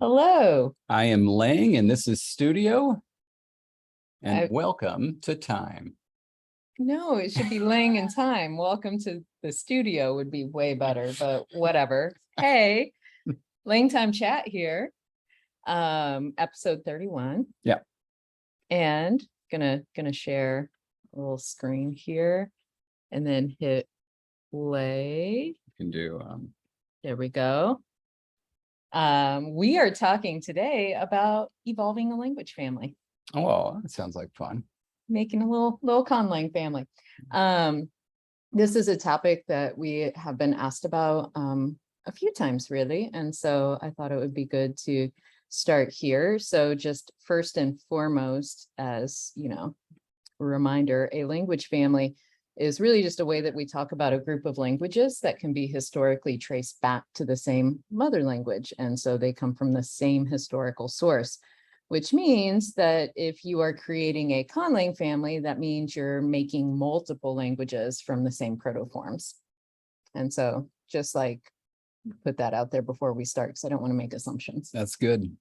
Hello. I am Lang, and this is Studio, and I, welcome to Time. no, it should be laying in time. Welcome to the studio would be way better, but whatever. Hey, LangTime chat here. Episode 31. Yeah. And gonna share a little screen here and then hit play. You can do There we go. We are talking today about evolving a language family. oh, well, that sounds like fun. Making a little conlang family. This is a topic that we have been asked about a few times, really. And so I thought it would be good to start here. So just first and foremost, as you know, a reminder, a language family is really just a way that we talk about a group of languages that can be historically traced back to the same mother language. And so they come from the same historical source, which means that if you are creating a conlang family, that means you're making multiple languages from the same protoforms. And so just like put that out there before we start, because I don't want to make assumptions. That's good.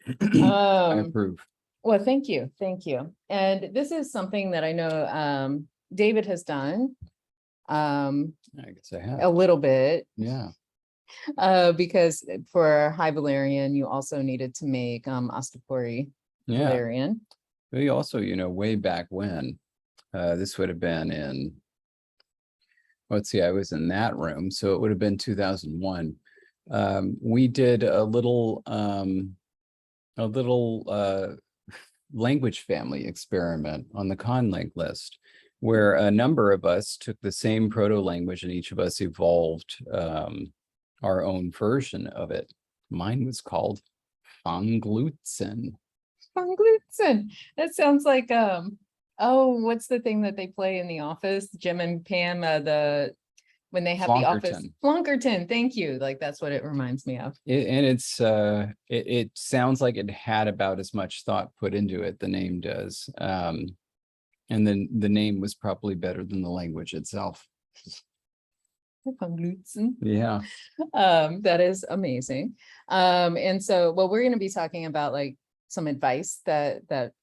I approve. Well, thank you. Thank you. And this is something that I know David has done I guess I have a little bit. Yeah. Because for High Valerian, you also needed to make Ostapori Valerian. We also, way back when, this would have been in, let's see, I was in that room, so it would have been 2001. We did a little language family experiment on the conlang list, where a number of us took the same proto-language and each of us evolved our own version of it. Mine was called Fanglutzen. Fanglutzen. That sounds like oh, what's the thing that they play in the office? Jim and Pam, when they have the office. Flonkerton. Thank you. Like that's what it reminds me of. It sounds like it had about as much thought put into it, the name does. And then the name was probably better than the language itself. Yeah. That is amazing. And so well, we're going to be talking about like some advice that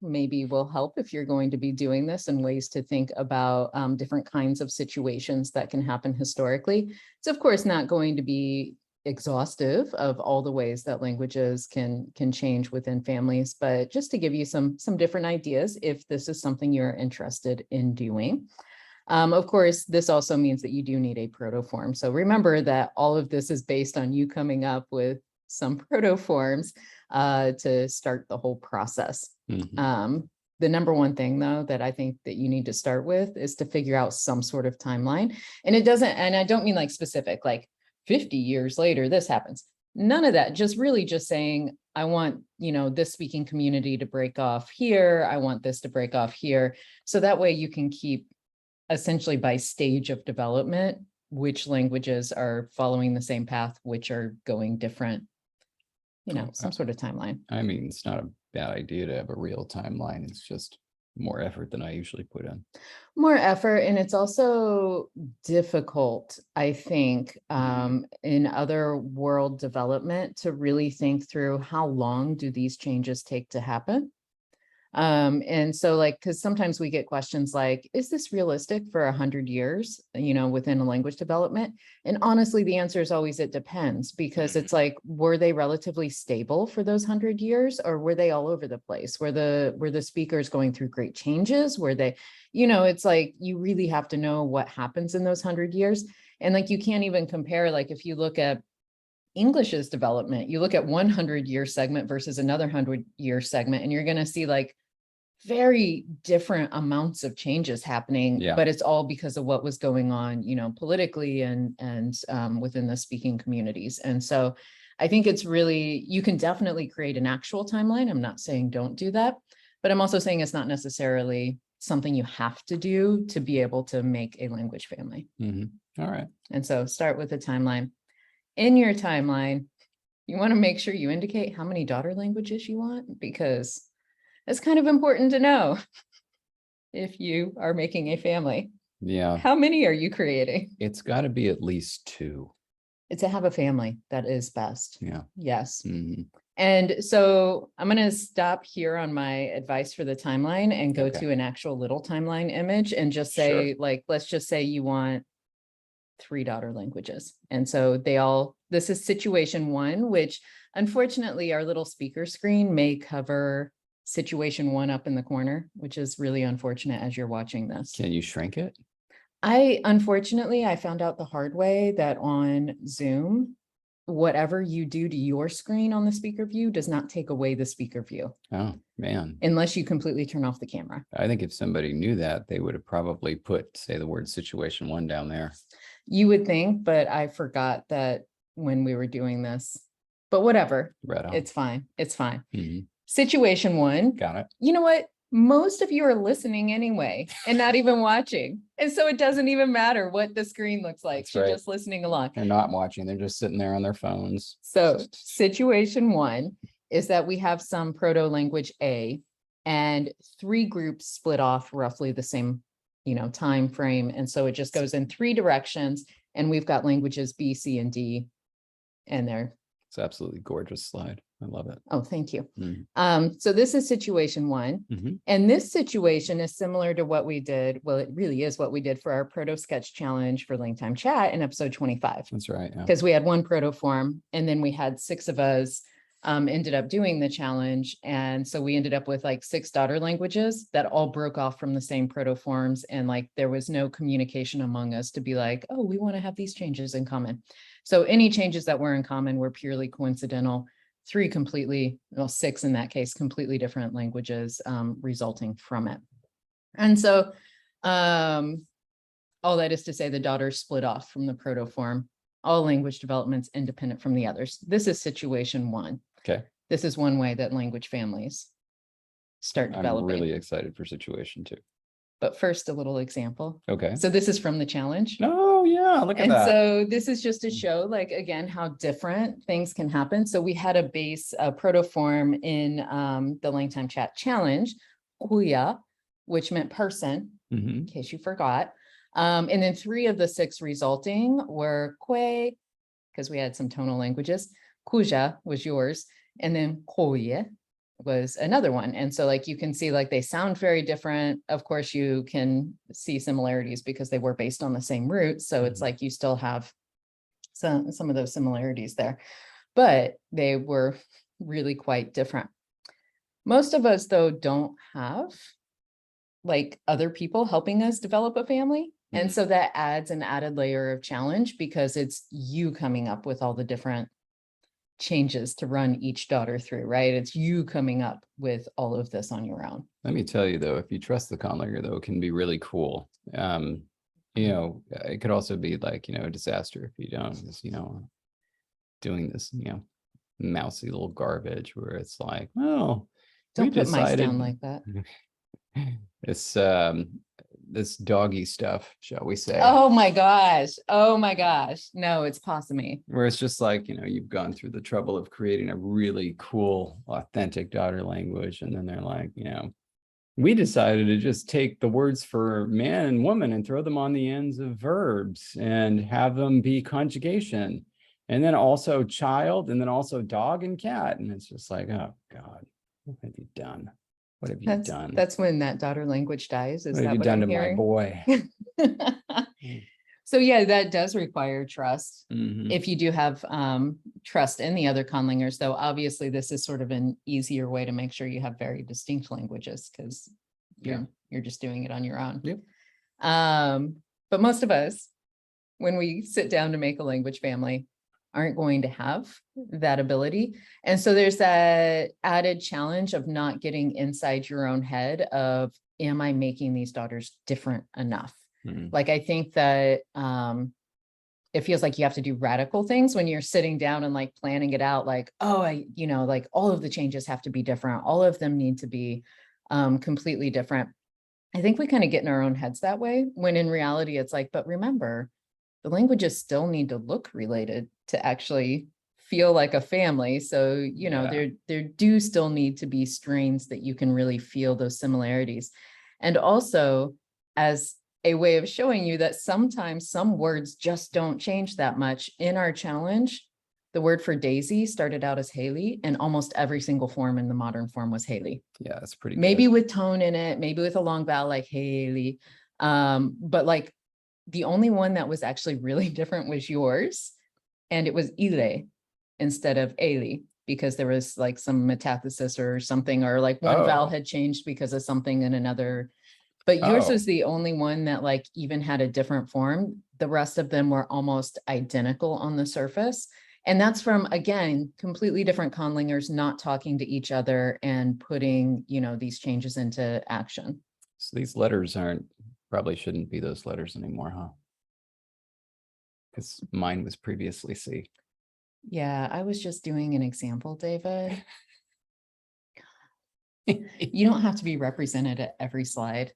maybe will help if you're going to be doing this, and ways to think about different kinds of situations that can happen historically. It's of course not going to be exhaustive of all the ways that languages can change within families, but just to give you some different ideas if this is something you're interested in doing. Of course, this also means that you do need a protoform. So remember that all of this is based on you coming up with some protoforms to start the whole process. Mm-hmm. The number one thing, though, that I think that you need to start with is to figure out some sort of timeline. And it doesn't, and I don't mean like specific, like 50 years later, this happens. None of that, just really just saying, I want, this speaking community to break off here. I want this to break off here. So that way you can keep essentially by stage of development, which languages are following the same path, which are going different, some sort of timeline. I mean, it's not a bad idea to have a real timeline. It's just more effort than I usually put in. More effort. And it's also difficult, I think, in other world development to really think through how long do these changes take to happen. And so like, because sometimes we get questions like, is this realistic for 100 years, within a language development? And honestly, the answer is always, it depends, because it's like, were they relatively stable for those 100 years, or were they all over the place? Were the speakers going through great changes? Were they, it's like, you really have to know what happens in those 100 years. And like, you can't even compare, like if you look at English's development, you look at 100-year segment versus another 100-year segment, and you're going to see like very different amounts of changes happening, but it's all because of what was going on, politically and within the speaking communities. And so I think it's really, you can definitely create an actual timeline. I'm not saying don't do that, but I'm also saying it's not necessarily something you have to do to be able to make a language family. Mm-hmm. All right. And so start with a timeline. In your timeline, you want to make sure you indicate how many daughter languages you want, because it's kind of important to know if you are making a family. Yeah. How many are you creating? It's got to be at least 2. to have a family that is best. Yeah. Yes. Mhm. And so I'm going to stop here on my advice for the timeline and go Okay. to an actual little timeline image and just Sure. say, like, let's just say you want 3 daughter languages. And so this is situation 1, which unfortunately our little speaker screen may cover situation 1 up in the corner, which is really unfortunate as you're watching this. Can you shrink it? Unfortunately, I found out the hard way that on Zoom, whatever you do to your screen on the speaker view does not take away the speaker view Oh, man. unless you completely turn off the camera. I think if somebody knew that, they would have probably put, say, the word situation 1 down there. You would think, but I forgot that when we were doing this. But whatever, Right on. it's fine. It's fine. Mhm. Situation 1, Got it. you know what? Most of you are listening anyway and not even watching. And so it doesn't even matter what the screen looks like. That's You're right. just listening along. They're not watching. They're just sitting there on their phones. So situation 1 is that we have some proto-language A and 3 groups split off roughly the same, time frame. And so it just goes in 3 directions. And we've got languages B, C, and D. And they're It's absolutely gorgeous slide. I love it. Oh, thank you. Mhm. So this is situation 1. Mhm. And this situation is similar to what we did. Well, it really is what we did for our proto sketch challenge for LangTime chat in episode 25. That's right. Yeah. Because we had 1 proto form and then we had 6 of us ended up doing the challenge. And so we ended up with like 6 daughter languages that all broke off from the same proto forms. And like there was no communication among us to be like, oh, we want to have these changes in common. So any changes that were in common were purely coincidental. 3 completely, well, 6 in that case, completely different languages resulting from it. And so all that is to say the daughters split off from the proto form, all language developments independent from the others. This is situation 1. Okay. This is one way that language families start developing. I'm really excited for situation 2. But first, a little example. Okay. So this is from the challenge. Oh, yeah. Look at And that. so this is just to show, like, again, how different things can happen. So we had a base protoform in the LangTime chat challenge, kuya, which meant person, Mhm. in case you forgot. And then 3 of the 6 resulting were kwe, because we had some tonal languages. Kuja was yours. And then koye was another one. And so like you can see like they sound very different. Of course, you can see similarities because they were based on the same roots. So it's Mhm. like you still have some of those similarities there, but they were really quite different. Most of us, though, don't have like other people helping us develop a family. And Mhm. so that adds an added layer of challenge because it's you coming up with all the different changes to run each daughter through, right? It's you coming up with all of this on your own. Let me tell you, though, if you trust the conlanger, though, it can be really cool. It could also be like, a disaster if you don't, just, doing this, mousy little garbage where it's like, well, we Don't put mice decided down like that. this doggy stuff, shall we say, Oh my gosh. Oh my gosh. No, it's possumy. where it's just like, you've gone through the trouble of creating a really cool, authentic daughter language. And then they're like, we decided to just take the words for man and woman and throw them on the ends of verbs and have them be conjugation. And then also child, and then also dog and cat. And it's just like, oh God, what have you done? What have you done? That's when that daughter language dies. Is What have that you what done I'm to my hearing? boy? So yeah, that does require trust. Mhm. If you do have trust in the other conlangers, though, obviously this is sort of an easier way to make sure you have very distinct languages because you're just doing it on your own. Yep. But most of us, when we sit down to make a language family, aren't going to have that ability. And so there's that added challenge of not getting inside your own head of, am I making these daughters different enough? Mhm. Like, I think that it feels like you have to do radical things when you're sitting down and like planning it out, like, oh, like all of the changes have to be different. All of them need to be completely different. I think we kind of get in our own heads that way, when in reality, it's like, but remember, the languages still need to look related to actually feel like a family. So, there do still need to be strains that you can really feel those similarities. And also, as a way of showing you that sometimes some words just don't change that much. In our challenge, the word for Daisy started out as Haley, and almost every single form in the modern form was Haley. Yeah, it's pretty Maybe good. with tone in it, maybe with a long vowel like Haley. But like the only one that was actually really different was yours. And it was Ile instead of Ailey, because there was like some metathesis or something, or like one vowel Oh, had changed because of something in another. But yours oh, was the only one that like even had a different form. The rest of them were almost identical on the surface. And that's from, again, completely different conlangers not talking to each other and putting, you know, these changes into action. so these letters probably shouldn't be those letters anymore, huh? Because mine was previously C. Yeah, I was just doing an example, David. You don't have to be represented at every slide.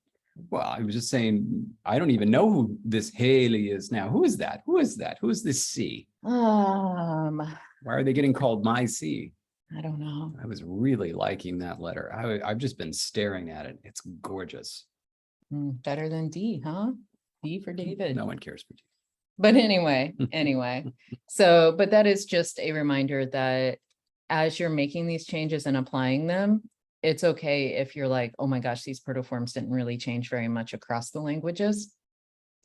Well, I was just saying, I don't even know who this Haley is now. Who is that? Who is that? Who is this C? I Why are they getting called my C? don't know. I was really liking that letter. I've just been staring at it. It's gorgeous. Better than D, huh? D for David. No one cares for D. But anyway, so, but that is just a reminder that as you're making these changes and applying them, it's okay if you're like, oh my gosh, these protoforms didn't really change very much across the languages.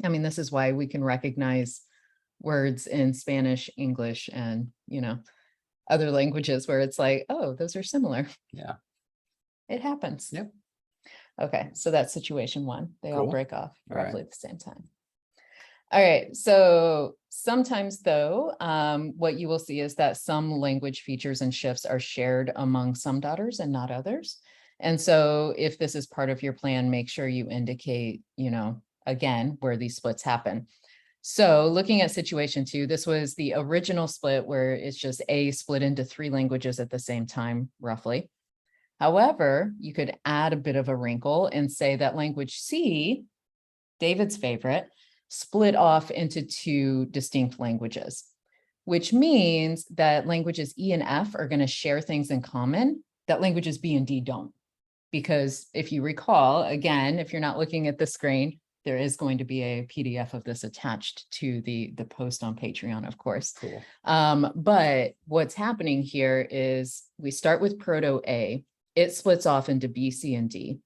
I mean, this is why we can recognize words in Spanish, English, and, you know, other languages where it's like, oh, those are similar. Yeah. It happens. Yep. Okay, so that's situation one. They all Cool. break off All right. roughly at the same time. All right, so sometimes though, what you will see is that some language features and shifts are shared among some daughters and not others. And so if this is part of your plan, make sure you indicate, you know, again, where these splits happen. So looking at situation two, this was the original split where it's just A split into 3 languages at the same time, roughly. However, you could add a bit of a wrinkle and say that language C, David's favorite, split off into 2 distinct languages, which means that languages E and F are going to share things in common that languages B and D don't. Because if you recall, again, if you're not looking at the screen, there is going to be a PDF of this attached to the post on Patreon, of course. Cool. But what's happening here is we start with Proto A. It splits off into B, C, and D.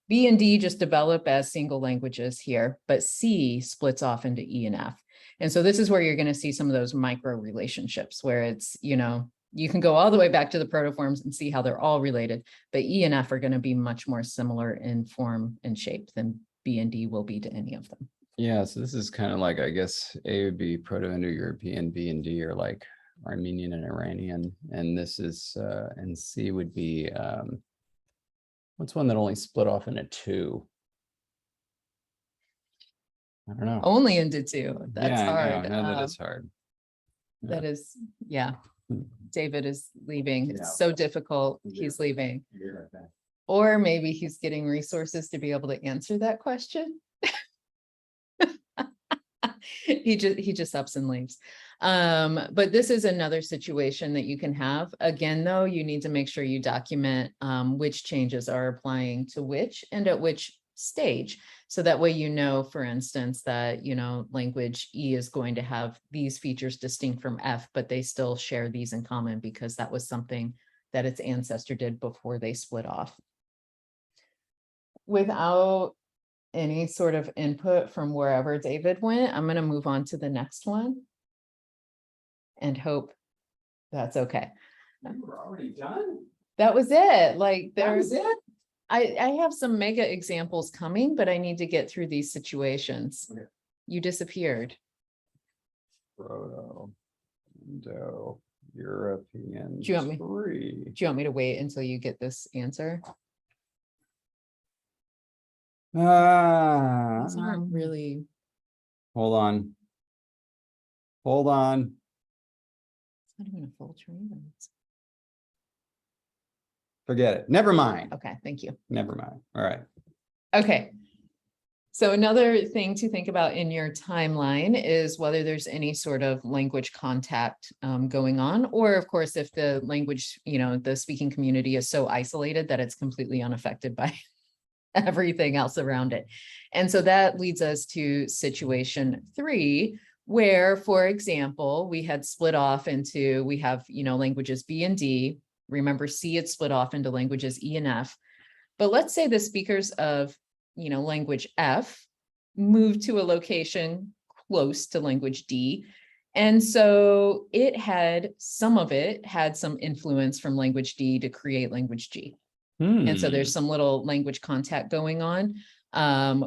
B and D just develop as single languages here, but C splits off into E and F. And so this is where you're going to see some of those micro relationships where it's, you know, you can go all the way back to the protoforms and see how they're all related, but E and F are going to be much more similar in form and shape than B and D will be to any of them. Yeah, so this is kind of like, I guess A would be Proto-Indo-European, B and D are like Armenian and Iranian, and this is and C would be what's one that only split off into 2? I don't know. Only into 2. That's Yeah, hard. I know. No, that is hard. That is, yeah. David is leaving. It's Yeah. so difficult. He's leaving. Or maybe he's getting resources to be able to answer that question. He just ups and leaves. But this is another situation that you can have. Again, though, you need to make sure you document which changes are applying to which and at which stage. So that way, you know, for instance, that, you know, language E is going to have these features distinct from F, but they still share these in common because that was something that its ancestor did before they split off. Without any sort of input from wherever David went, I'm going to move on to the next one and hope that's okay. You were already done? That was it. Like That was there's, it? I have some mega examples coming, but I need to get through these situations. Okay. You disappeared. Proto-Indo-European. Do you want me- 3. Do you want me to wait until you get this answer? These aren't really. Hold on. Hold on. It's not even a full train. Forget it. Never mind. Okay, thank you. Never mind. All right. Okay. So another thing to think about in your timeline is whether there's any sort of language contact going on, or of course, if the language, you know, the speaking community is so isolated that it's completely unaffected by everything else around it. And so that leads us to situation 3, where, for example, we had split off into, we have, languages B and D. Remember, C had split off into languages E and F. But let's say the speakers of, language F moved to a location close to language D. And so some of it had some influence from language D to create language G. And so there's some little language contact going on,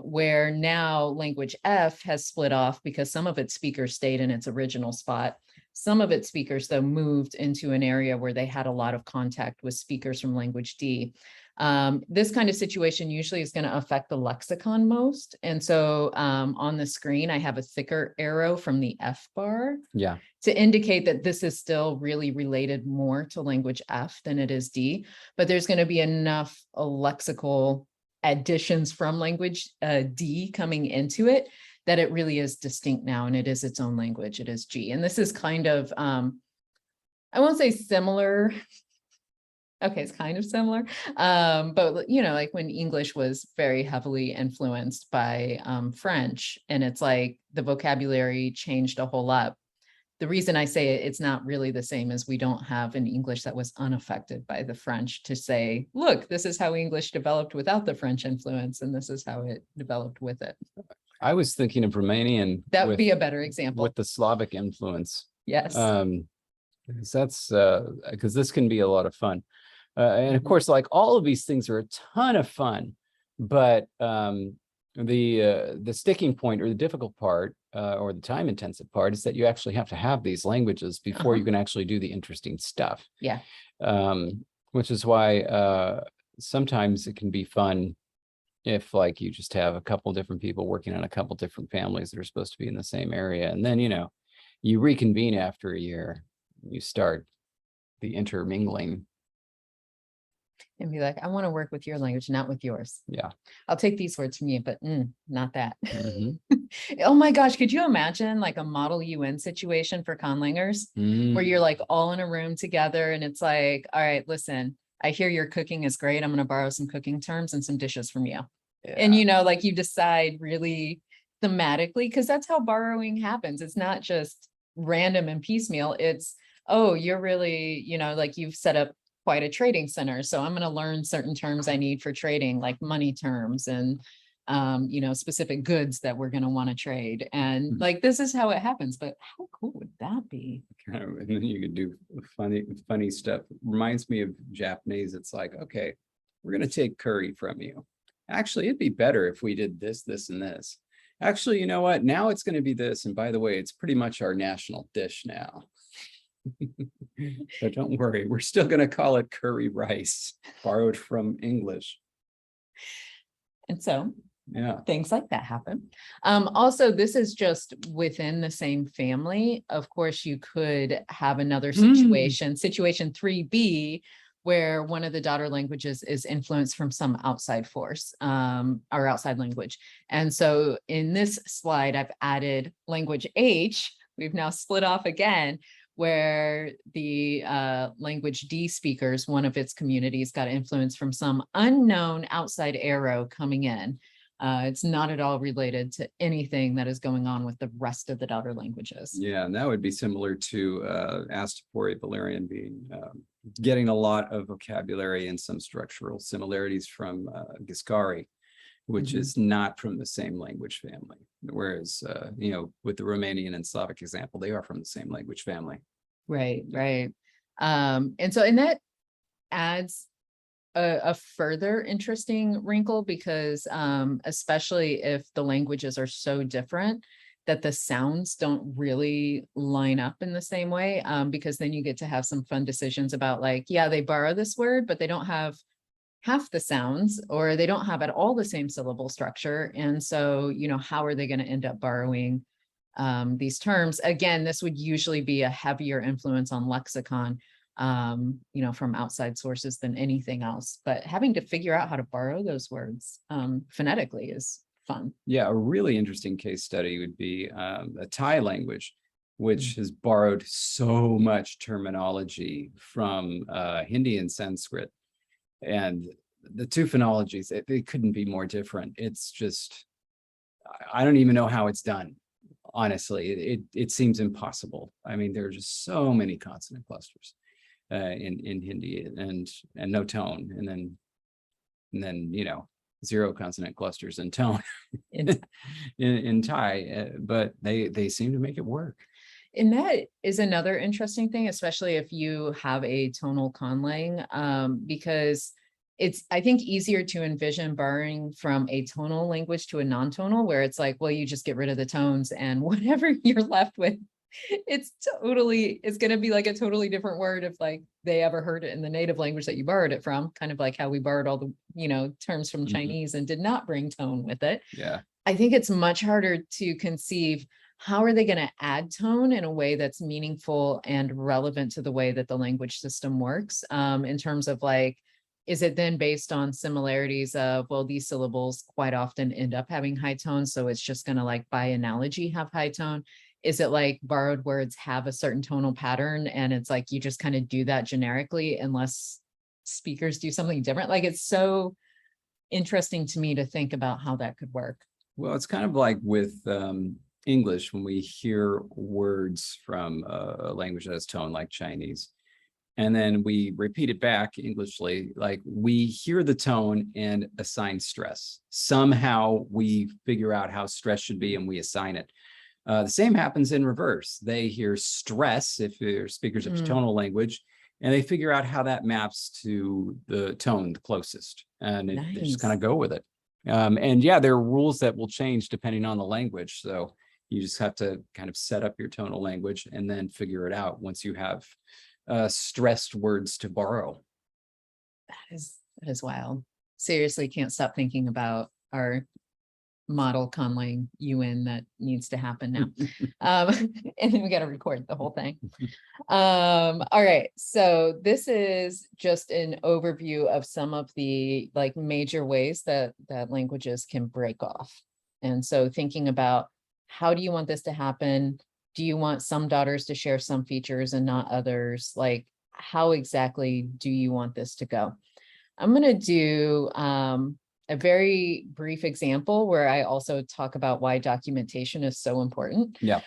where now language F has split off because some of its speakers stayed in its original spot. Some of its speakers, though, moved into an area where they had a lot of contact with speakers from language D. This kind of situation usually is going to affect the lexicon most. And so on the screen, I have a thicker arrow from the F bar to indicate that this is still really related more to language F than it is D, but there's going to be enough lexical additions from language D coming into it that it really is distinct now, and it is its own language. It is G. And this is kind of, I won't say similar. Okay, it's kind of similar. But, like when English was very heavily influenced by French, and it's like the vocabulary changed a whole lot. The reason I say it's not really the same is we don't have an English that was unaffected by the French to say, look, this is how English developed without the French influence, and this is how it developed with it. I was thinking of Romanian. That would be a better example. With the Slavic influence. Yes. Because this can be a lot of fun. And of course, like all of these things are a ton of fun, but the sticking point or the difficult part or the time intensive part is that you actually have to have these languages before you can actually do the interesting stuff. Yeah. Which is why sometimes it can be fun if like you just have a couple different people working on a couple different families that are supposed to be in the same area. And then, you reconvene after a year, you start the intermingling. And be like, I want to work with your language, not with yours. Yeah. I'll take these words from you, but not that. Oh my gosh, could you imagine like a model UN situation for conlangers where you're like all in a room together and it's like, all right, listen, I hear your cooking is great. I'm going to borrow some cooking terms and some dishes from you. Yeah. And, like you decide really thematically, because that's how borrowing happens. It's not just random and piecemeal. It's, oh, you're really, like you've set up quite a trading center. So I'm going to learn certain terms I need for trading, like money terms and, specific goods that we're going to want to trade. And like, this is how it happens. But how cool would that be? And then you could do funny stuff. Reminds me of Japanese. It's like, okay, we're going to take curry from you. Actually, it'd be better if we did this, this, and this. Actually, you know what? Now it's going to be this. And by the way, it's pretty much our national dish now. So don't worry, we're still going to call it curry rice, borrowed from English. And so things like that happen. Also, this is just within the same family. Of course, you could have another situation, situation 3B, where one of the daughter languages is influenced from some outside force or outside language. And so in this slide, I've added language H. We've now split off again, where the language D speakers, one of its communities, got influence from some unknown outside arrow coming in. It's not at all related to anything that is going on with the rest of the daughter languages. Yeah, and that would be similar to Astapori Valerian being getting a lot of vocabulary and some structural similarities from Giscari, which is not from the same language family. Whereas, with the Romanian and Slavic example, they are from the same language family. Right, right. And that adds a further interesting wrinkle because especially if the languages are so different that the sounds don't really line up in the same way, because then you get to have some fun decisions about like, yeah, they borrow this word, but they don't have half the sounds, or they don't have at all the same syllable structure. And so, how are they going to end up borrowing these terms? Again, this would usually be a heavier influence on lexicon, from outside sources than anything else. But having to figure out how to borrow those words phonetically is fun. Yeah, a really interesting case study would be a Thai language, which has borrowed so much terminology from Hindi and Sanskrit. And the two phonologies, it couldn't be more different. It's just, I don't even know how it's done. Honestly, it seems impossible. I mean, there are just so many consonant clusters in Hindi, and no tone, and then zero consonant clusters in tone in Thai, but they seem to make it work. And that is another interesting thing, especially if you have a tonal conlang, because it's, I think, easier to envision borrowing from a tonal language to a non-tonal, where it's like, well, you just get rid of the tones and whatever you're left with, it's going to be like a totally different word if like they ever heard it in the native language that you borrowed it from, kind of like how we borrowed all the, terms from Chinese and did not bring tone with it. Yeah. I think it's much harder to conceive how are they going to add tone in a way that's meaningful and relevant to the way that the language system works, in terms of like, is it then based on similarities of, well, these syllables quite often end up having high tone, so it's just going to like by analogy have high tone? Is it like borrowed words have a certain tonal pattern and it's like you just kind of do that generically unless speakers do something different? Like, it's so interesting to me to think about how that could work. Well, it's kind of like with English, when we hear words from a language that has tone like Chinese, and then we repeat it back Englishly, like we hear the tone and assign stress. Somehow we figure out how stress should be and we assign it. The same happens in reverse. They hear stress if they're speakers of tonal language, and they figure out how that maps to the tone the closest, and they just kind of go with it. And yeah, there are rules that will change depending on the language. So you just have to kind of set up your tonal language and then figure it out once you have stressed words to borrow. That is wild. Seriously, can't stop thinking about our model conlang UN that needs to happen now. And then we got to record the whole thing. All right, so this is just an overview of some of the like major ways that languages can break off. And so thinking about, how do you want this to happen? Do you want some daughters to share some features and not others? Like, how exactly do you want this to go? I'm going to do a very brief example where I also talk about why documentation is so important. Yeah.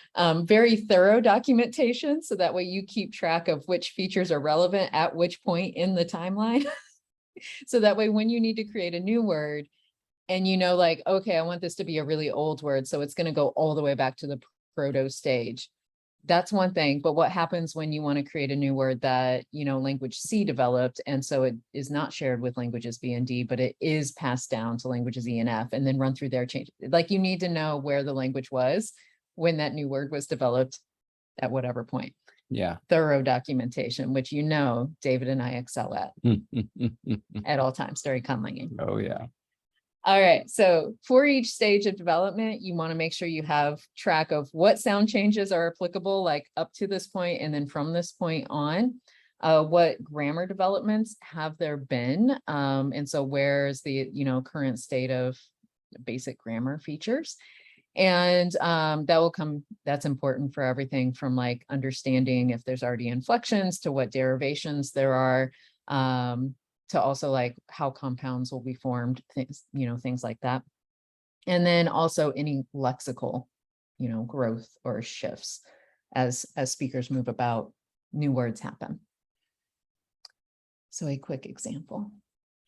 Very thorough documentation, so that way you keep track of which features are relevant at which point in the timeline. So that way when you need to create a new word and like, okay, I want this to be a really old word, so it's going to go all the way back to the proto stage. That's one thing, but what happens when you want to create a new word that, language C developed, and so it is not shared with languages B and D, but it is passed down to languages E and F and then run through their change. Like, you need to know where the language was when that new word was developed at whatever point. Yeah. Thorough documentation, which David and I excel at all times during conlanging. Oh, yeah. All right, so for each stage of development, you want to make sure you have track of what sound changes are applicable, like up to this point, and then from this point on, what grammar developments have there been, and so where's the current state of basic grammar features, and that's important for everything from like understanding if there's already inflections to what derivations there are. To also like how compounds will be formed, things like that. And then also any lexical, growth or shifts as speakers move about, new words happen. So a quick example.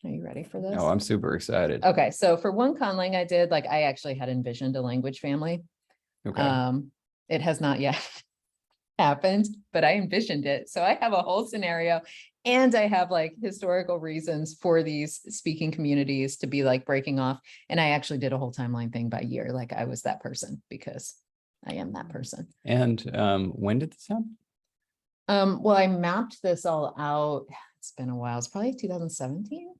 Are you ready for this? Oh, I'm super excited. Okay, so for one conlang I did, like I actually had envisioned a language family. Okay. It has not yet happened, but I envisioned it. So I have a whole scenario, and I have like historical reasons for these speaking communities to be like breaking off. And I actually did a whole timeline thing by year. Like I was that person because I am that person. And when did this happen? Well, I mapped this all out. It's been a while. It's probably 2017.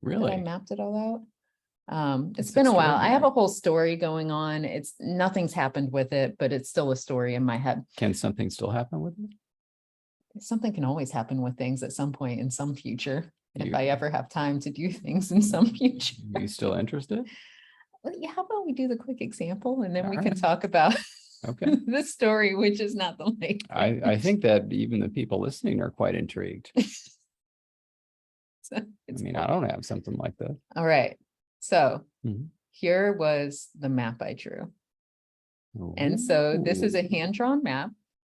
Really? I mapped it all out. It's been a while. I have a whole story going on. Nothing's happened with it, but it's still a story in my head. Can something still happen with it? Something can always happen with things at some point in some future. If I ever have time to do things in some future. Are you still interested? Well, yeah, how about we do the quick example and then we can talk about the story, which is not the language. I think that even the people listening are quite intrigued. So I it's mean, cool. I don't have something like that. All right. So Mhm. here was the map I drew. And so this is a Ooh. hand-drawn map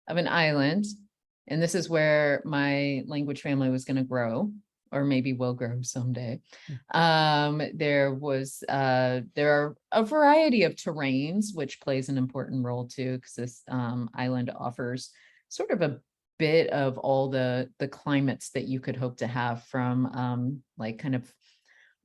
of an island. And this is where my language family was going to grow, or maybe will grow someday. There are a variety of terrains, which plays an important role too, because this island offers sort of a bit of all the climates that you could hope to have, from like kind of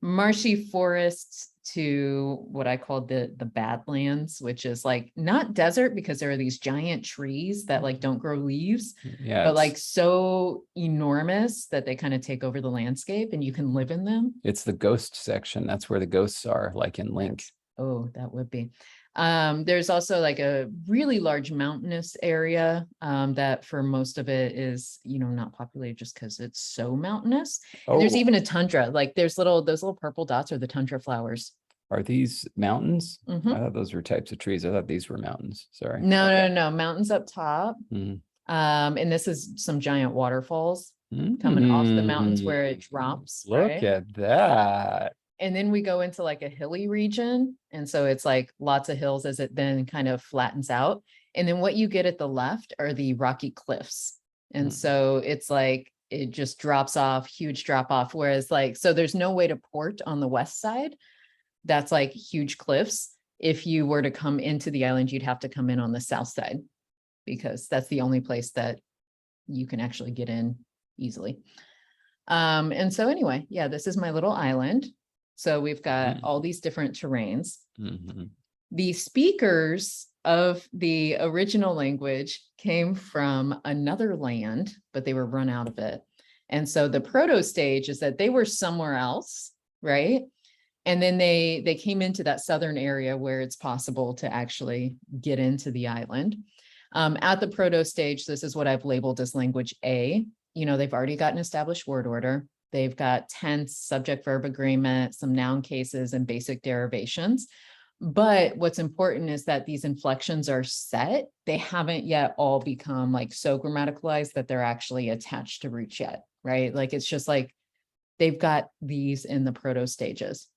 marshy forests to what I call the Badlands, which is like not desert because there are these giant trees that like don't grow leaves, Yeah, but like so enormous that they kind of take over the landscape and you can live in them. it's the ghost section. That's where the ghosts are, like in Link. Oh, that would be. There's also like a really large mountainous area that for most of it is, not populated just because it's so mountainous. And there's Oh, even a tundra, like those little purple dots are the tundra flowers. are these mountains? I Mhm. thought those were types of trees. I thought these were mountains. Sorry. No, no, no, mountains up top. Mhm. And this is some giant waterfalls coming off the mountains where it drops, Look right? at that. And then we go into like a hilly region. And so it's like lots of hills as it then kind of flattens out. And then what you get at the left are the rocky cliffs. And Mm. so it's like it just drops off, huge drop off. Whereas like, so there's no way to port on the west side. That's like huge cliffs. If you were to come into the island, you'd have to come in on the south side because that's the only place that you can actually get in easily. And so anyway, yeah, this is my little island. So we've got all these different terrains. Mhm. The speakers of the original language came from another land, but they were run out of it. And so the proto stage is that they were somewhere else, right? And then they came into that southern area where it's possible to actually get into the island. At the proto stage, this is what I've labeled as language A. They've already got an established word order. They've got tense, subject verb agreement, some noun cases, and basic derivations. But what's important is that these inflections are set. They haven't yet all become like so grammaticalized that they're actually attached to roots yet, right? Like it's just like they've got these in the proto stages.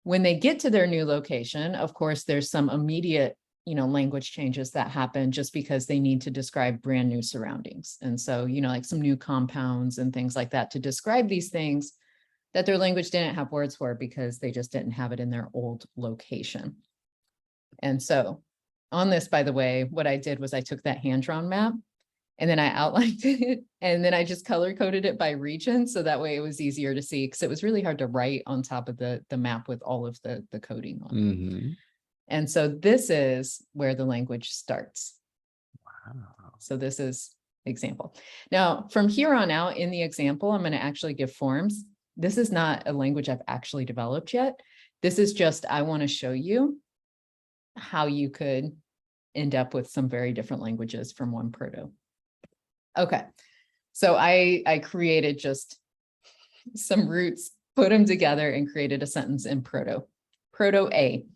When they get to their new location, of course, there's some immediate, language changes that happen just because they need to describe brand new surroundings. And so, like some new compounds and things like that to describe these things that their language didn't have words for because they just didn't have it in their old location. And so on this, by the way, what I did was I took that hand-drawn map and then I outlined it and then I just color coded it by region. So that way it was easier to see because it was really hard to write on top of the map with all of the coding on it. Mhm. And so this is where the language starts. Wow. So this is example. Now, from here on out in the example, I'm going to actually give forms. This is not a language I've actually developed yet. This is just, I want to show you how you could end up with some very different languages from one proto. Okay, so I created just some roots, put them together and created a sentence in proto A.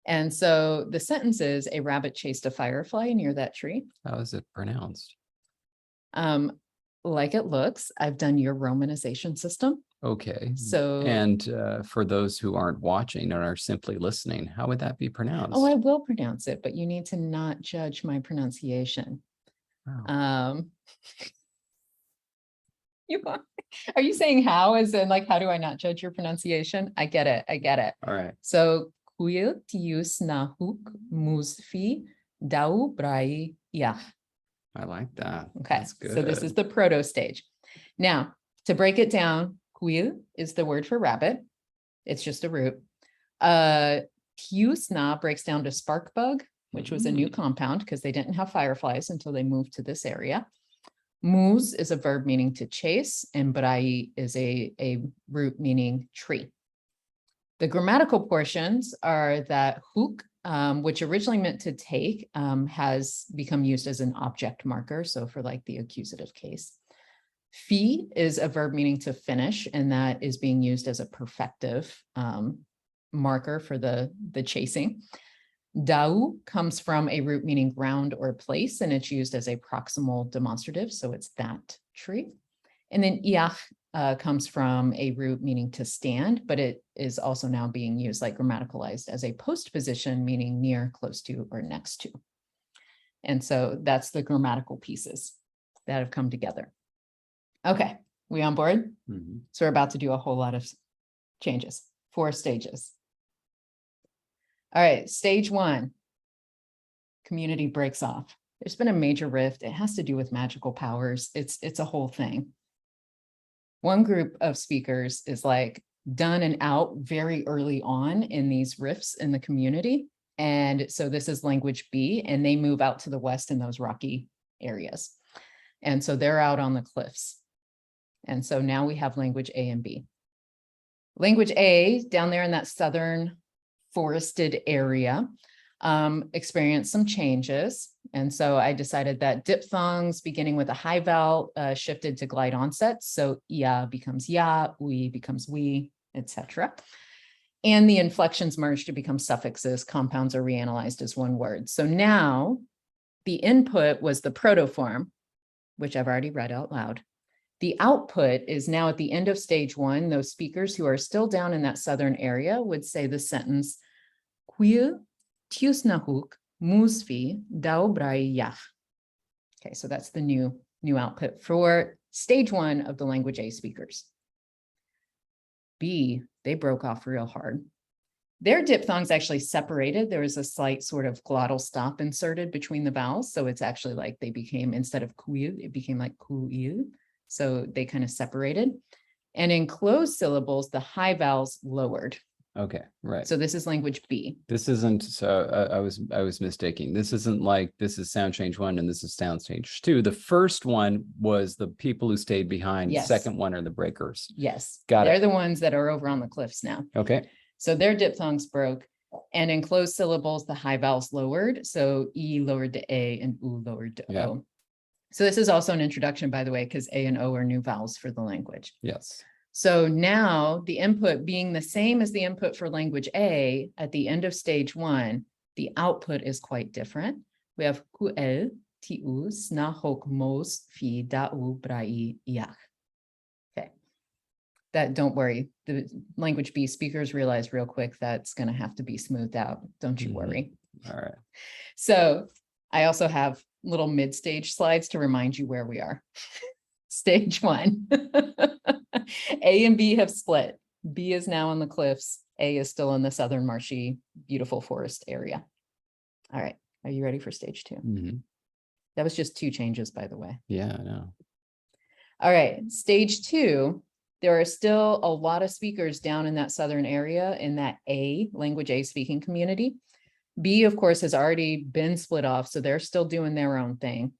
And so the sentence is a rabbit chased a firefly near that tree. How is it pronounced? Like it looks, I've done your romanization system. Okay. So, And for those who aren't watching and are simply listening, how would that be pronounced? oh, I will pronounce it, but you need to not judge my pronunciation. Wow. Are you saying how, as in like, how do I not judge your pronunciation? I get it. I get it. All right. So, kuil tius nahuk musfi dau brai yah. I like that. Okay, That's good. so this is the proto stage. Now, to break it down, kuil is the word for rabbit. It's just a root. Tiusna breaks down to spark bug, which was a new compound because they didn't have fireflies until they moved to this area. Mus is a verb meaning to chase, and brai is a root meaning tree. The grammatical portions are that hook, which originally meant to take, has become used as an object marker. So for like the accusative case. Fi is a verb meaning to finish, and that is being used as a perfective marker for the chasing. Dau comes from a root meaning ground or place, and it's used as a proximal demonstrative. So it's that tree. And then iach comes from a root meaning to stand, but it is also now being used like grammaticalized as a postposition, meaning near, close to, or next to. And so that's the grammatical pieces that have come together. Okay, we on board? Mhm. So we're about to do a whole lot of changes, 4 stages. All right, stage 1, community breaks off. There's been a major rift. It has to do with magical powers. It's a whole thing. One group of speakers is like done and out very early on in these rifts in the community. And so this is language B, and they move out to the west in those rocky areas. And so they're out on the cliffs. And so now we have language A and B. Language A, down there in that southern forested area, experienced some changes. And so I decided that diphthongs beginning with a high vowel shifted to glide onset. So ya becomes ya, we becomes we, etc. And the inflections merge to become suffixes. Compounds are reanalyzed as one word. So now the input was the protoform, which I've already read out loud. The output is now at the end of stage 1. Those speakers who are still down in that southern area would say the sentence, Quil tiusnahuk musfi daubrai yach. Okay, so that's the new output for stage 1 of the language A speakers. B, they broke off real hard. Their diphthongs actually separated. There was a slight sort of glottal stop inserted between the vowels. So it's actually like they became, instead of kuil, it became like kuil. So they kind of separated. And in closed syllables, the high vowels lowered. Okay, right. So this is language B. This isn't, so I was mistaking. This isn't like, this is sound change 1 and this is sound change 2. The first one was the people who stayed behind. Yes. Second one are the breakers. Yes. Got They're it. the ones that are over on the cliffs now. Okay. So their diphthongs broke. And in closed syllables, the high vowels lowered. So E lowered to A and U lowered to Yeah. O. So this is also an introduction, by the way, because A and O are new vowels for the language. Yes. So now the input being the same as the input for language A at the end of stage 1, the output is quite different. We have kuel, tiu, sna hok mos, fi, da'u, brai, iach. Okay. That, don't worry. The language B speakers realize real quick that's going to have to be smoothed out. Don't you worry. All right. So I also have little mid-stage slides to remind you where we are. Stage 1. A and B have split. B is now on the cliffs. A is still in the southern marshy, beautiful forest area. All right. Are you ready for stage 2? Mm-hmm. That was just 2 changes, by the way. Yeah, I know. All right. Stage 2. There are still a lot of speakers down in that southern area in that A, language A speaking community. B, of course, has already been split off, so they're still doing their own thing.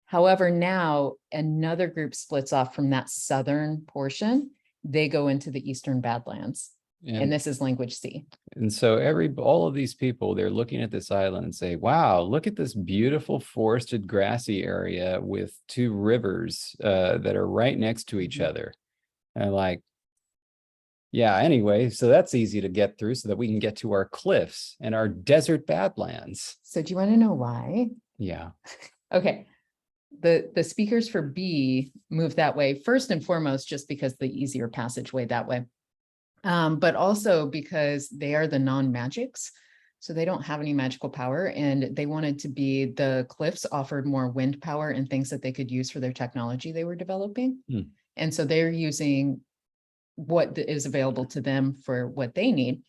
However, now another group splits off from that southern portion. They go into the Eastern Badlands, and this is language C. And so all of these people, they're looking at this island and say, wow, look at this beautiful forested grassy area with 2 rivers that are right next to each other. And like, yeah, anyway, so that's easy to get through so that we can get to our cliffs and our desert badlands. So do you want to know why? Yeah. Okay. The speakers for B move that way, first and foremost, just because the easier passageway that way. But also because they are the non-magics. So they don't have any magical power, and they wanted to be, the cliffs offered more wind power and things that they could use for their technology they were developing. And so they're using what is available to them for what they need.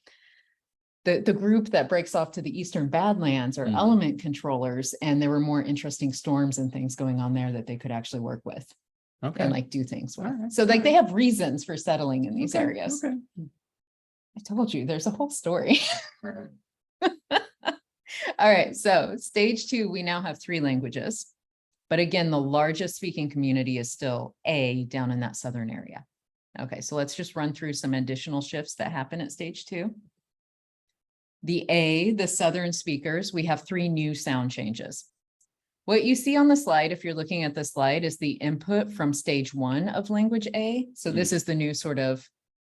The group that breaks off to the Eastern Badlands are element controllers, and there were more interesting storms and things going on there that they could actually work with. Okay. And like do things with. Right. So like they have reasons for settling in these areas. Okay. I told you there's a whole story. All right, so stage 2, we now have 3 languages. But again, the largest speaking community is still A down in that southern area. Okay, so let's just run through some additional shifts that happen at stage 2. The A, the southern speakers, we have 3 new sound changes. What you see on the slide, if you're looking at the slide, is the input from stage 1 of language A. So this is the new sort of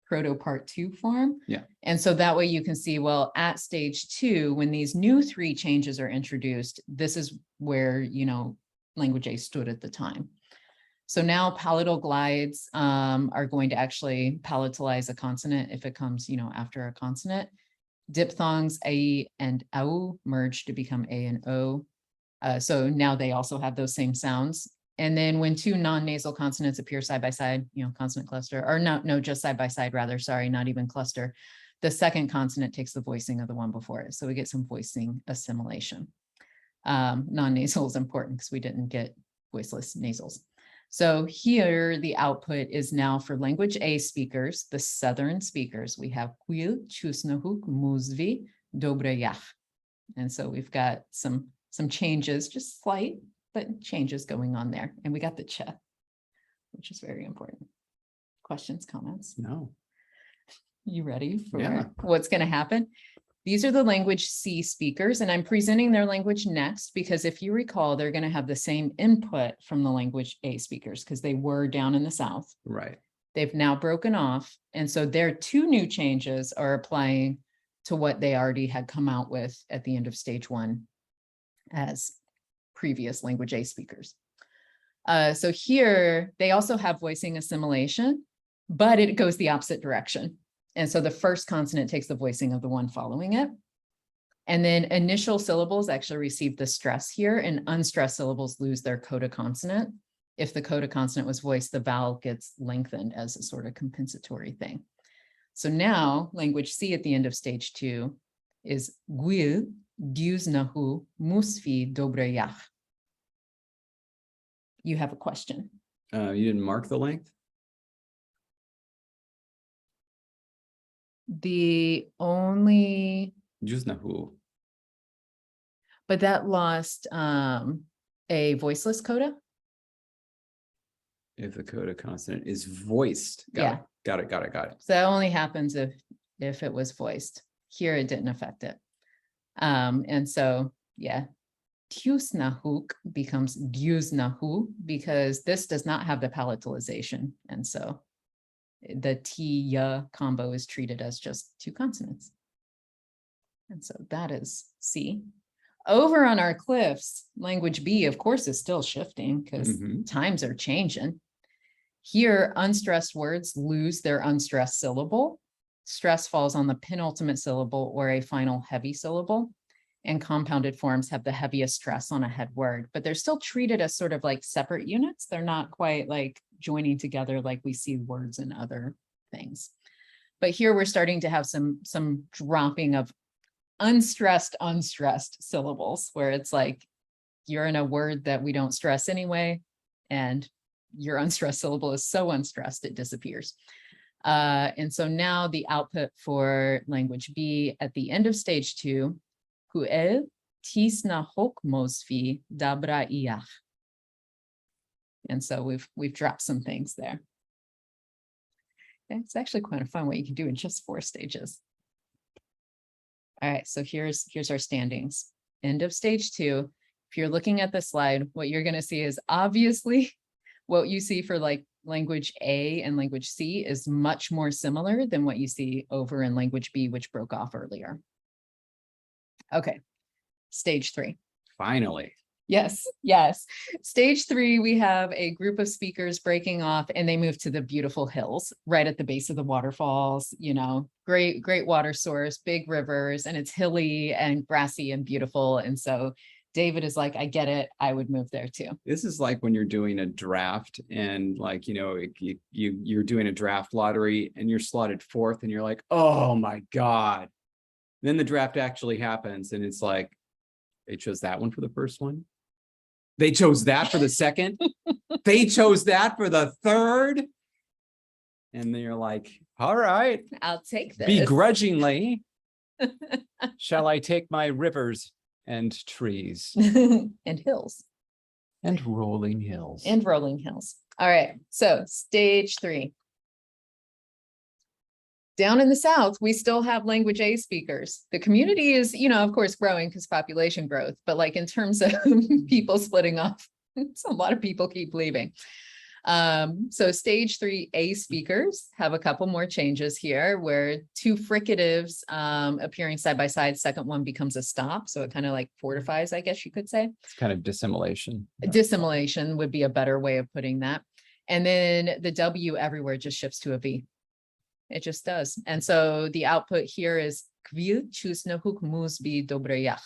proto part 2 form. Yeah. And so that way you can see, well, at stage 2, when these new 3 changes are introduced, this is where, language A stood at the time. So now palatal glides are going to actually palatalize a consonant if it comes, after a consonant. Diphthongs A and AU merge to become A and O. So now they also have those same sounds. And then when two non-nasal consonants appear side by side, consonant cluster, or no, just side by side rather, sorry, not even cluster, the second consonant takes the voicing of the one before it. So we get some voicing assimilation. Non-nasal is important because we didn't get voiceless nasals. So here the output is now for language A speakers, the Southern speakers. We have Quil, Chusnahuk, Muzvi, Dobrayach. And so we've got some changes, just slight, but changes going on there. And we got the Che, which is very important. Questions, comments? No. You ready for Yeah. what's going to happen? These are the language C speakers, and I'm presenting their language next because if you recall, they're going to have the same input from the language A speakers because they were down in the South. Right. They've now broken off. And so their two new changes are applying to what they already had come out with at the end of stage one as previous language A speakers. So here they also have voicing assimilation, but it goes the opposite direction. And so the first consonant takes the voicing of the one following it. And then initial syllables actually receive the stress here, and unstressed syllables lose their coda consonant. If the coda consonant was voiced, the vowel gets lengthened as a sort of compensatory thing. So now language C at the end of stage two is Gwil, Gyuznahu, Musfi, Dobrayach. You have a question. You didn't mark the length? The only, Juznahu. but that lost a voiceless coda. If the coda consonant is voiced. Yeah. Got it. So that only happens if it was voiced. Here it didn't affect it. And so, yeah, Tiusnahuk becomes Gyuznahu because this does not have the palatalization. And so the T-ya combo is treated as just two consonants. And so that is C. Over on our cliffs, language B, of course, is still shifting because times are changing. Here, unstressed words lose their unstressed syllable. Stress falls on the penultimate syllable or a final heavy syllable. And compounded forms have the heaviest stress on a head word, but they're still treated as sort of like separate units. They're not quite like joining together like we see words in other things. But here we're starting to have some dropping of unstressed syllables where it's like you're in a word that we don't stress anyway, and your unstressed syllable is so unstressed it disappears. And so now the output for language B at the end of stage two, Kuel tisna hok mosfi dabra iach. And so we've dropped some things there. It's actually quite a fun what you can do in just 4 stages. All right, so here's our standings. End of stage two. If you're looking at the slide, what you're going to see is obviously what you see for like language A and language C is much more similar than what you see over in language B, which broke off earlier. Okay, stage 3. Finally. Yes. Stage 3, we have a group of speakers breaking off and they move to the beautiful hills right at the base of the waterfalls, great water source, big rivers, and it's hilly and grassy and beautiful. And so David is like, I get it. I would move there too. This is like when you're doing a draft and like, you're doing a draft lottery and you're slotted 4th and you're like, oh my God. Then the draft actually happens and it's like, they chose that one for the first one. They chose that for the second. They chose that for the third. And then you're like, all right, I'll take this. Begrudgingly, shall I take my rivers and trees and hills. and rolling hills. All right. So stage 3. Down in the South, we still have language A speakers. The community is, of course, growing because population growth, but like in terms of people splitting off, it's a lot of people keep leaving. So stage 3 A speakers have a couple more changes here where 2 fricatives appearing side by side, second one becomes a stop. So it kind of like fortifies, I guess you could say. It's kind of dissimilation. Dissimilation would be a better way of putting that. And then the W everywhere just shifts to a V. It just does. And so the output here is kvil chusna huk musbi dobrejach.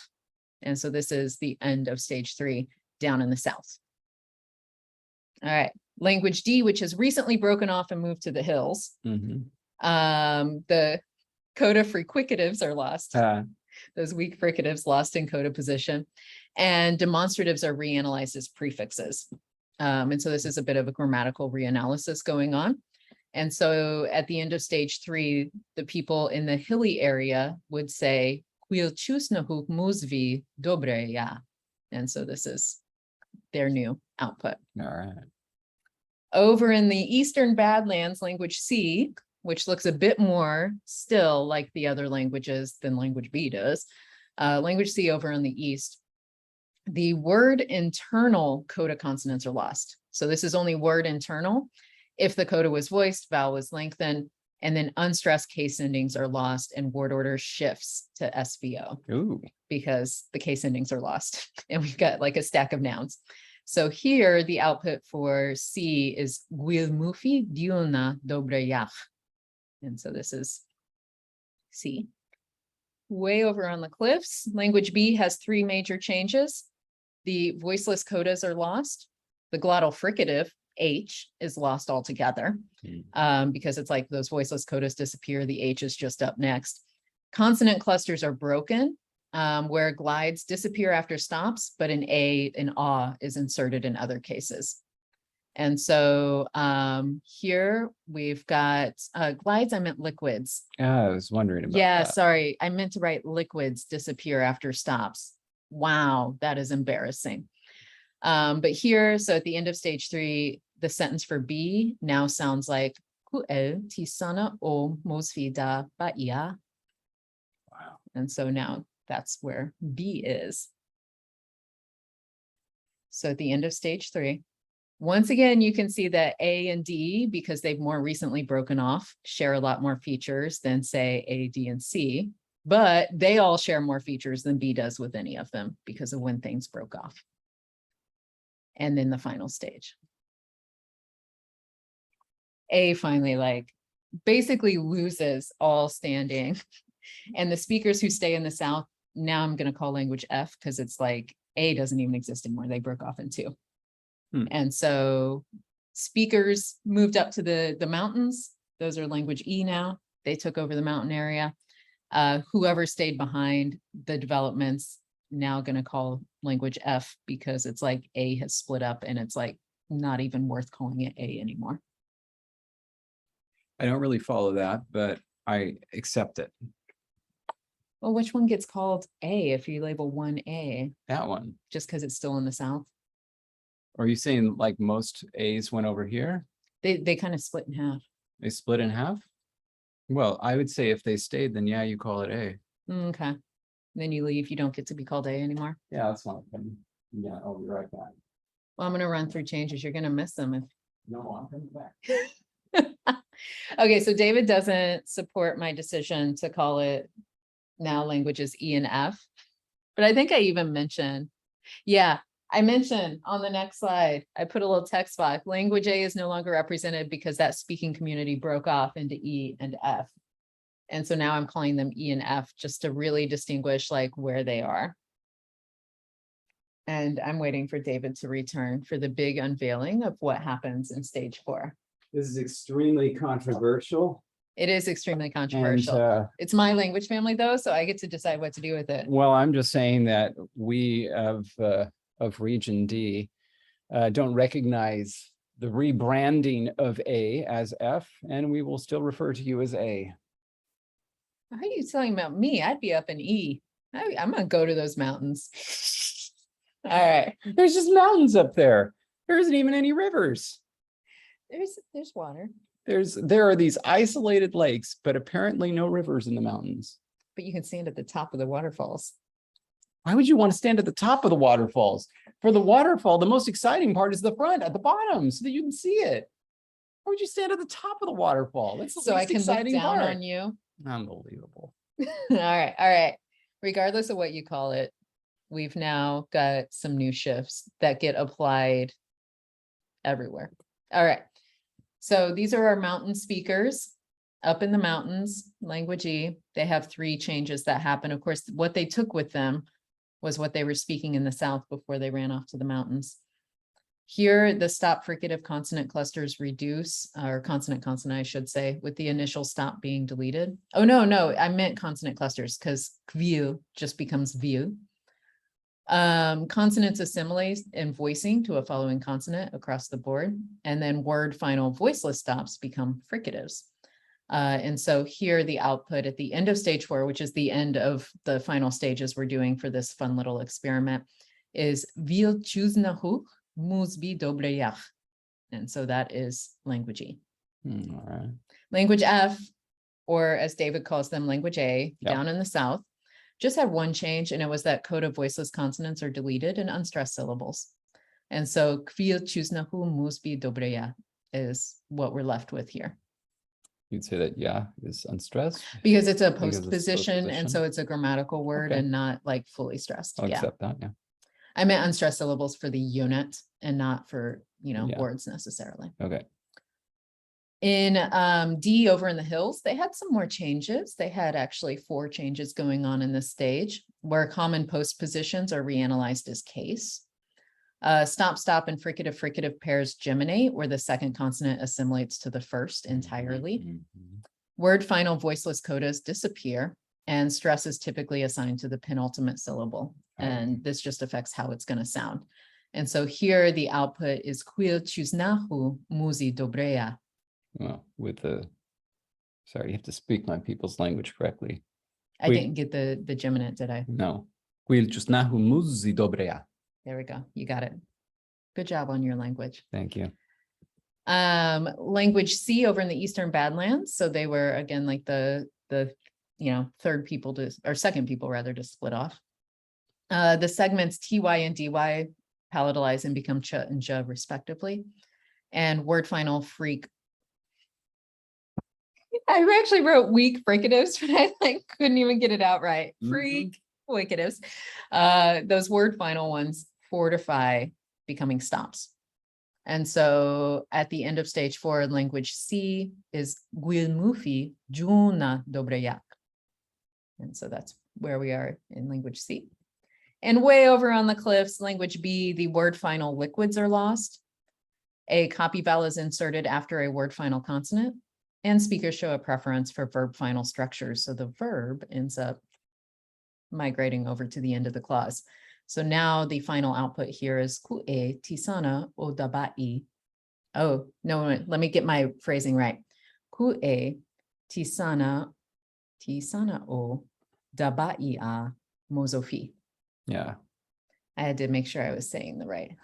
And so this is the end of stage 3 down in the south. All right. Language D, which has recently broken off and moved to the hills. Mhm. The coda fricatives are lost. Those weak fricatives lost in coda position. And demonstratives are reanalyzed as prefixes. And so this is a bit of a grammatical reanalysis going on. And so at the end of stage 3, the people in the hilly area would say, "Quil chusnahuk musvi dobreya." And so this is their new output. All right. Over in the Eastern Badlands, language C, which looks a bit more still like the other languages than language B does, language C over in the East, the word internal coda consonants are lost. So this is only word internal. If the coda was voiced, vowel was lengthened, and then unstressed case endings are lost and word order shifts to SVO. Ooh. Because the case endings are lost and we've got like a stack of nouns. So here the output for C is Gwilmufi diulna dobrejach. And so this is C. Way over on the cliffs, language B has 3 major changes. The voiceless codas are lost. The glottal fricative H is lost altogether because it's like those voiceless codas disappear. The H is just up next. Consonant clusters are broken, where glides disappear after stops, but an A, an ah is inserted in other cases. And so here we've got glides, I meant liquids. I was wondering about Yeah, that. sorry, I meant to write liquids disappear after stops. Wow, that is embarrassing. But here, so at the end of stage 3, the sentence for B now sounds like Ku'el tisana o mosfida ba'ia. Wow. And so now that's where B is. So at the end of stage 3, once again, you can see that A and D, because they've more recently broken off, share a lot more features than say A, D, and C, but they all share more features than B does with any of them because of when things broke off. And then the final stage. A finally like basically loses all standing. And the speakers who stay in the South, now I'm going to call language F because it's like A doesn't even exist anymore. They broke off in 2. And so speakers moved up to the mountains. Those are language E now. They took over the mountain area. Whoever stayed behind the developments, now going to call language F because it's like A has split up and it's like not even worth calling it A anymore. I don't really follow that, but I accept it. Well, which one gets called A if you label one A? That one. Just because it's still in the South? Are you saying like most A's went over here? They kind of split in half. They split in half? Well, I would say if they stayed, then yeah, you call it A. Okay. Then you leave, you don't get to be called A anymore. Yeah, that's fine. Yeah, I'll be right back. Well, I'm going to run through changes. You're going to miss them if No, I'm coming back. Okay, so David doesn't support my decision to call it now languages E and F, but I think I even mentioned, yeah, I mentioned on the next slide, I put a little text box, language A is no longer represented because that speaking community broke off into E and F. And so now I'm calling them E and F just to really distinguish like where they are. And I'm waiting for David to return for the big unveiling of what happens in stage 4. This is extremely controversial. It is extremely controversial. It's my language family though, so I get to decide what to do with it. Well, I'm just saying that we of Region D don't recognize the rebranding of A as F, and we will still refer to you as A. How are you talking about me? I'd be up in E. I'm gonna go to those mountains. All right. There's just mountains up there. There isn't even any rivers. There's water. There are these isolated lakes, but apparently no rivers in the mountains. But you can stand at the top of the waterfalls. Why would you want to stand at the top of the waterfalls? For the waterfall, the most exciting part is the front at the bottom so that you can see it. Why would you stand at the top of the waterfall? That's the So I least can look exciting down part. on you. Unbelievable. All right. All right. Regardless of what you call it, we've now got some new shifts that get applied everywhere. All right. So these are our mountain speakers up in the mountains, language E. They have 3 changes that happen. Of course, what they took with them was what they were speaking in the south before they ran off to the mountains. Here, the stop fricative consonant clusters reduce, or consonant, I should say, with the initial stop being deleted. Oh, no, I meant consonant clusters because kviu just becomes viu. Consonants assimilate in voicing to a following consonant across the board, and then word final voiceless stops become fricatives. And so here the output at the end of stage 4, which is the end of the final stages we're doing for this fun little experiment, is vil chuznahu musbi dobrejach. And so that is language E. All right. Language F, or as David calls them, language A, Yep. down in the south, just had one change, and it was that coda voiceless consonants are deleted and unstressed syllables. And so kvil chuznahu musbi dobreya is what we're left with here. You'd say that is unstressed. Because it's a Because it's postposition, and postposition. so it's a grammatical word Okay. and not like fully stressed. I'll Yeah, accept that. Yeah. I meant unstressed syllables for the unit and not for, Yeah. words necessarily. Okay. In D over in the hills, they had some more changes. They had actually 4 changes going on in this stage, where common postpositions are reanalyzed as case. Stop, stop, and fricative pairs geminate, where the second consonant assimilates to the first entirely. Mhm. Word final voiceless codas disappear, and stress is typically assigned to the penultimate syllable. And this just affects how it's going to sound. And so here the output is quil chuznahu muzi dobreya. Well, sorry, you have to speak my people's language correctly. I didn't get the geminate, did I? No. Quil chusnahu muzi dobreya. There we go. You got it. Good job on your language. Thank you. Language C over in the Eastern Badlands. So they were again like the third people or second people rather to split off. The segments TY and DY palatalize and become ch and j respectively. And word final freak. I actually wrote weak fricatives, but I couldn't even get it out right. Freak fricatives. Those word final ones fortify becoming stops. And so at the end of stage 4, language C is Guilmufi Juna Dobreyak. And so that's where we are in language C. And way over on the cliffs, language B, the word final liquids are lost. A copy vowel is inserted after a word final consonant, and speakers show a preference for verb final structures. So the verb ends up migrating over to the end of the clause. So now the final output here is ku'e tisana o dabai. Oh, no, let me get my phrasing right. Ku'e tisana o dabai a mozofi. Yeah. I had to make sure I was saying the right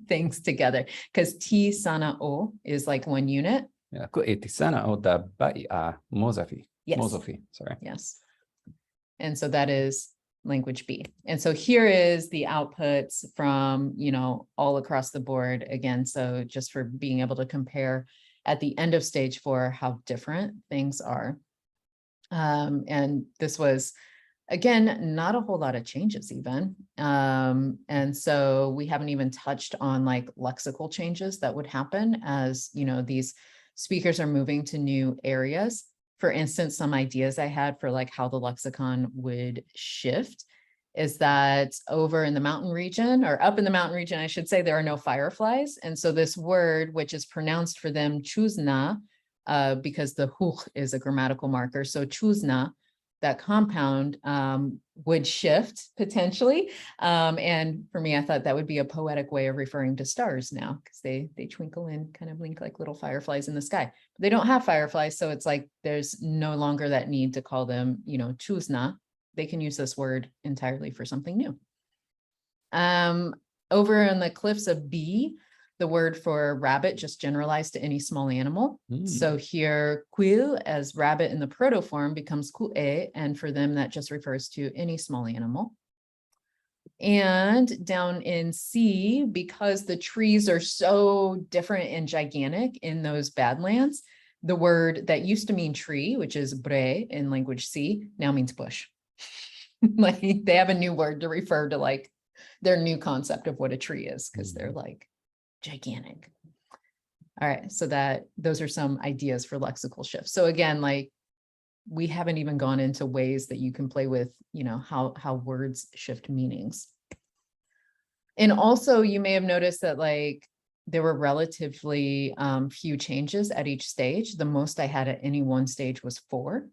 things together, because tisana o is like one unit. Yeah. Ku'e tisana o dabai a mozofi. Yes. Mozofi, sorry. Yes. And so that is language B. And so here is the outputs from, all across the board again. So just for being able to compare at the end of stage 4, how different things are. And this was, again, not a whole lot of changes even. And so we haven't even touched on like lexical changes that would happen as, these speakers are moving to new areas. For instance, some ideas I had for like how the lexicon would shift is that over in the mountain region, or up in the mountain region, I should say, there are no fireflies. And so this word, which is pronounced for them chuzna, because the huch is a grammatical marker. So chuzna, that compound would shift potentially. And for me, I thought that would be a poetic way of referring to stars now, because they twinkle and kind of blink like little fireflies in the sky. But they don't have fireflies, so it's like there's no longer that need to call them, chuzna. They can use this word entirely for something new. Over in the cliffs of B, the word for rabbit just generalized to any small animal. So here, quil as rabbit in the protoform becomes ku'e, and for them that just refers to any small animal. And down in C, because the trees are so different and gigantic in those badlands, the word that used to mean tree, which is bre in language C, now means bush. Like they have a new word to refer to like their new concept of what a tree is, because they're like gigantic. All right, so those are some ideas for lexical shifts. So again, like we haven't even gone into ways that you can play with, how words shift meanings. And also you may have noticed that like there were relatively few changes at each stage. The most I had at any one stage was 4.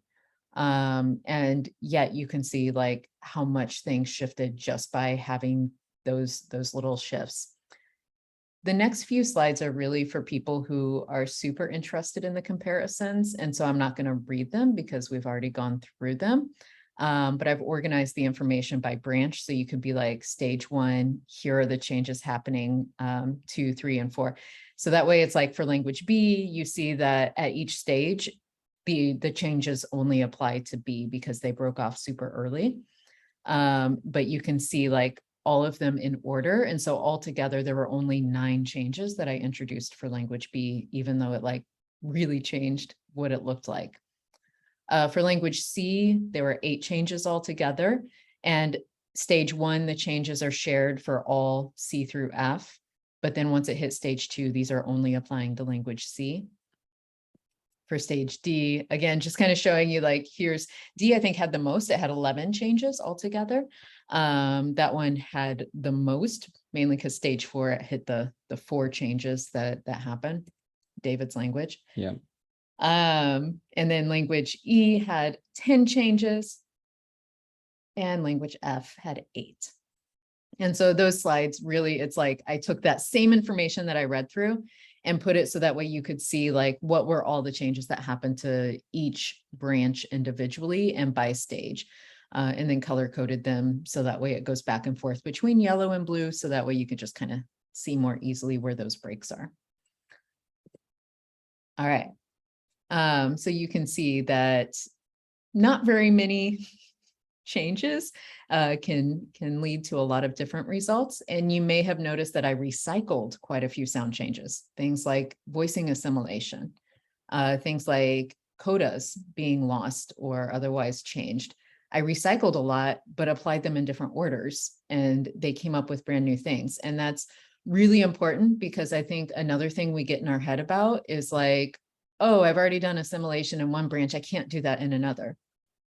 And yet you can see like how much things shifted just by having those little shifts. The next few slides are really for people who are super interested in the comparisons. And so I'm not going to read them because we've already gone through them. But I've organized the information by branch. So you could be like stage 1, here are the changes happening, 2, 3, and 4. So that way it's like for language B, you see that at each stage, the changes only apply to B because they broke off super early. But you can see like all of them in order. And so altogether, there were only 9 changes that I introduced for language B, even though it like really changed what it looked like. For language C, there were 8 changes altogether. And stage 1, the changes are shared for all C through F. But then once it hits stage 2, these are only applying to language C. For stage D, again, just kind of showing you like, here's D, I think had the most, it had 11 changes altogether. That one had the most, mainly because stage 4, it hit the 4 changes that happened, David's language. Yeah. And then language E had 10 changes and language F had 8. And so those slides really, it's like I took that same information that I read through and put it so that way you could see like what were all the changes that happened to each branch individually and by stage. And then color coded them so that way it goes back and forth between yellow and blue. So that way you can just kind of see more easily where those breaks are. All right. So you can see that not very many changes can lead to a lot of different results. And you may have noticed that I recycled quite a few sound changes, things like voicing assimilation, things like codas being lost or otherwise changed. I recycled a lot, but applied them in different orders, and they came up with brand new things. And that's really important because I think another thing we get in our head about is like, oh, I've already done assimilation in one branch, I can't do that in another.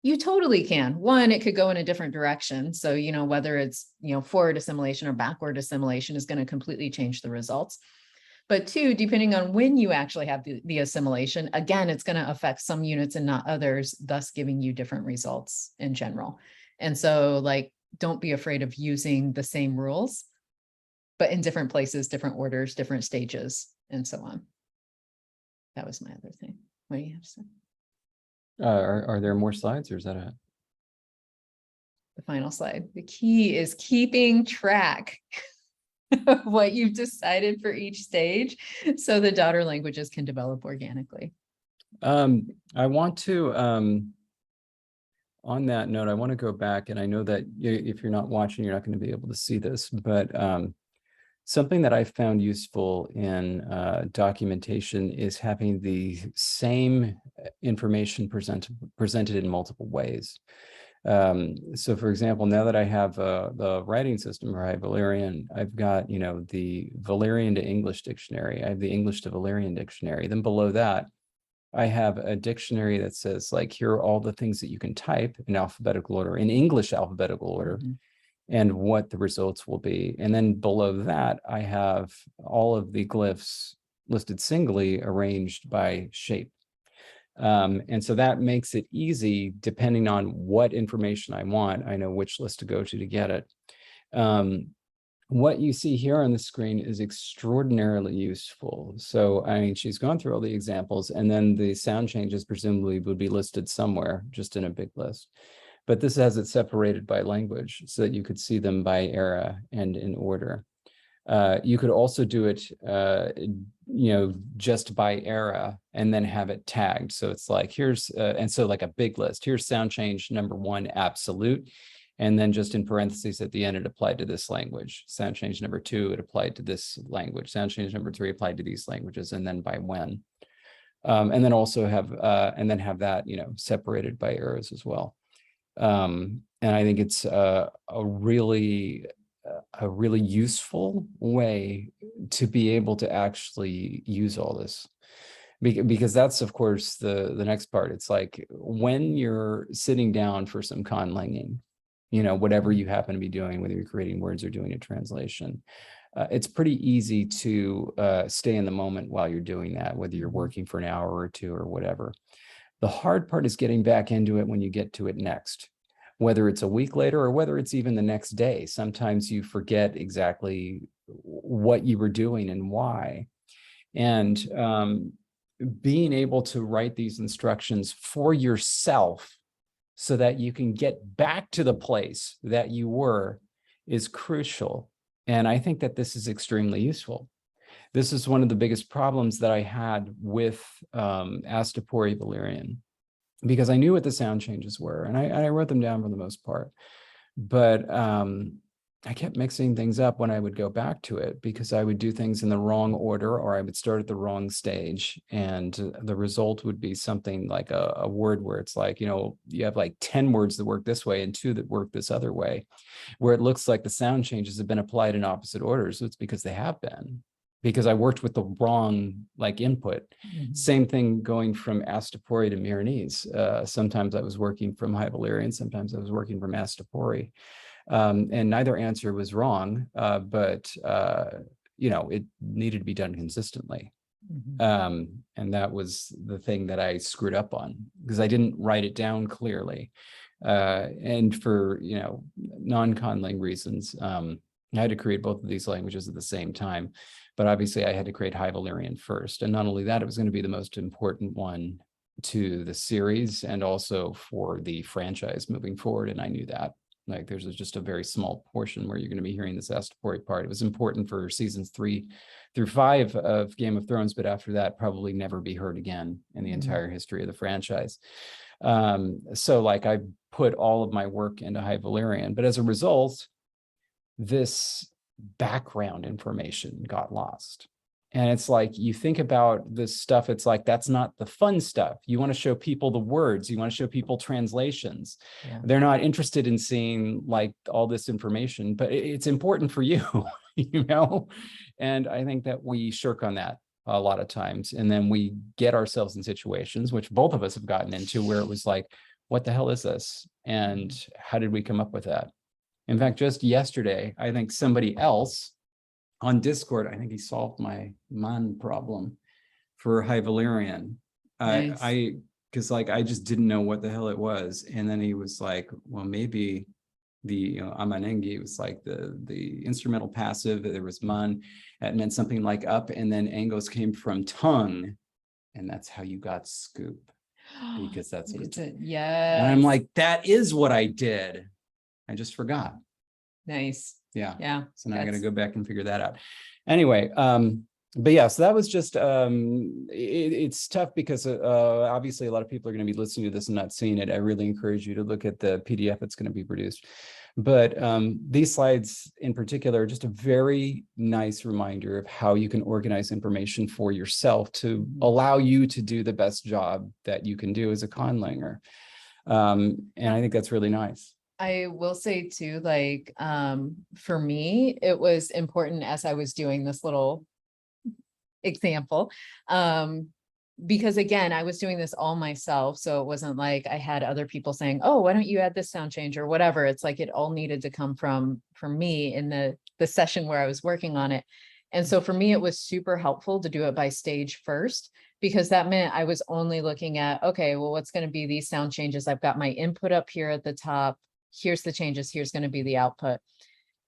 You totally can. One, it could go in a different direction. So, whether it's, forward assimilation or backward assimilation is going to completely change the results. But 2, depending on when you actually have the assimilation, again, it's going to affect some units and not others, thus giving you different results in general. And so like, don't be afraid of using the same rules, but in different places, different orders, different stages, and so on. That was my other thing. What do you have to say? Are there more slides, or is that it? The final slide. The key is keeping track of what you've decided for each stage so the daughter languages can develop organically. I want to, on that note, I want to go back, and I know that if you're not watching, you're not going to be able to see this, but something that I found useful in documentation is having the same information presented in multiple ways. So for example, now that I have the writing system, or I have Valyrian, I've got, the Valyrian to English dictionary. I have the English to Valyrian dictionary. Then below that, I have a dictionary that says like, here are all the things that you can type in alphabetical order, in English alphabetical order. Mm-hmm. And what the results will be. And then below that, I have all of the glyphs listed singly, arranged by shape. And so that makes it easy, depending on what information I want, I know which list to go to get it. What you see here on the screen is extraordinarily useful. So, I mean, she's gone through all the examples, and then the sound changes presumably would be listed somewhere, just in a big list. But this has it separated by language so that you could see them by era and in order. You could also do it, just by era and then have it tagged. So it's like, here's, and so like a big list, here's sound change number 1, absolute. And then just in parentheses at the end, it applied to this language. Sound change number 2, it applied to this language. Sound change number 3 applied to these languages, and then by when. And then also have, that, separated by eras as well. And I think it's a really a really useful way to be able to actually use all this. Because that's, of course, the next part. It's like when you're sitting down for some conlanging, whatever you happen to be doing, whether you're creating words or doing a translation, it's pretty easy to stay in the moment while you're doing that, whether you're working for an hour or two or whatever. The hard part is getting back into it when you get to it next, whether it's a week later or whether it's even the next day. Sometimes you forget exactly what you were doing and why. And being able to write these instructions for yourself so that you can get back to the place that you were is crucial. And I think that this is extremely useful. This is one of the biggest problems that I had with Astapori Valyrian, because I knew what the sound changes were, and I wrote them down for the most part. But I kept mixing things up when I would go back to it, because I would do things in the wrong order, or I would start at the wrong stage. And the result would be something like a word where it's like, you have like 10 words that work this way and 2 that work this other way, where it looks like the sound changes have been applied in opposite orders. So it's because they have been, because I worked with the wrong input. Same thing going from Astapori to Milanese. Sometimes I was working from High Valyrian, sometimes I was working from Astapori. And neither answer was wrong, but it needed to be done consistently. And that was the thing that I screwed up on, because I didn't write it down clearly. And for, non-conlang reasons, I had to create both of these languages at the same time. But obviously I had to create High Valyrian first. And not only that, it was going to be the most important one to the series and also for the franchise moving forward. And I knew that. Like, there's just a very small portion where you're going to be hearing this Astapori part. It was important for seasons 3 through 5 of Game of Thrones, but after that, probably never be heard again in the entire history of the franchise. So I put all of my work into High Valyrian, but as a result, this background information got lost. And it's like, you think about this stuff, it's like, that's not the fun stuff. You want to show people the words, you want to show people translations. Yeah. They're not interested in seeing all this information, but it's important for you, And I think that we shirk on that a lot of times. And then we get ourselves in situations, which both of us have gotten into, where it was like, what the hell is this? And how did we come up with that? In fact, just yesterday, I think somebody else on Discord, I think he solved my man problem for High Valyrian. Nice. Because I just didn't know what the hell it was. And then he was like, well, maybe the amanengi was like the instrumental passive. There was man, it meant something like up, and then angos came from tongue. And that's how you got scoop. Because that's what yeah. And I'm like, that is what I did. I just forgot. Nice. Yeah. Yeah. So now I got to go back and figure that out. Anyway, but yeah, so that was just, it's tough because obviously a lot of people are going to be listening to this and not seeing it. I really encourage you to look at the PDF that's going to be produced. But these slides in particular are just a very nice reminder of how you can organize information for yourself to allow you to do the best job that you can do as a conlanger. And I think that's really nice. I will say too, for me, it was important as I was doing this little example, because again, I was doing this all myself. So it wasn't like I had other people saying, oh, why don't you add this sound change or whatever. It's like, it all needed to come from me in the session where I was working on it. And so for me, it was super helpful to do it by stage first, because that meant I was only looking at, okay, well, what's going to be these sound changes? I've got my input up here at the top. Here's the changes. Here's going to be the output.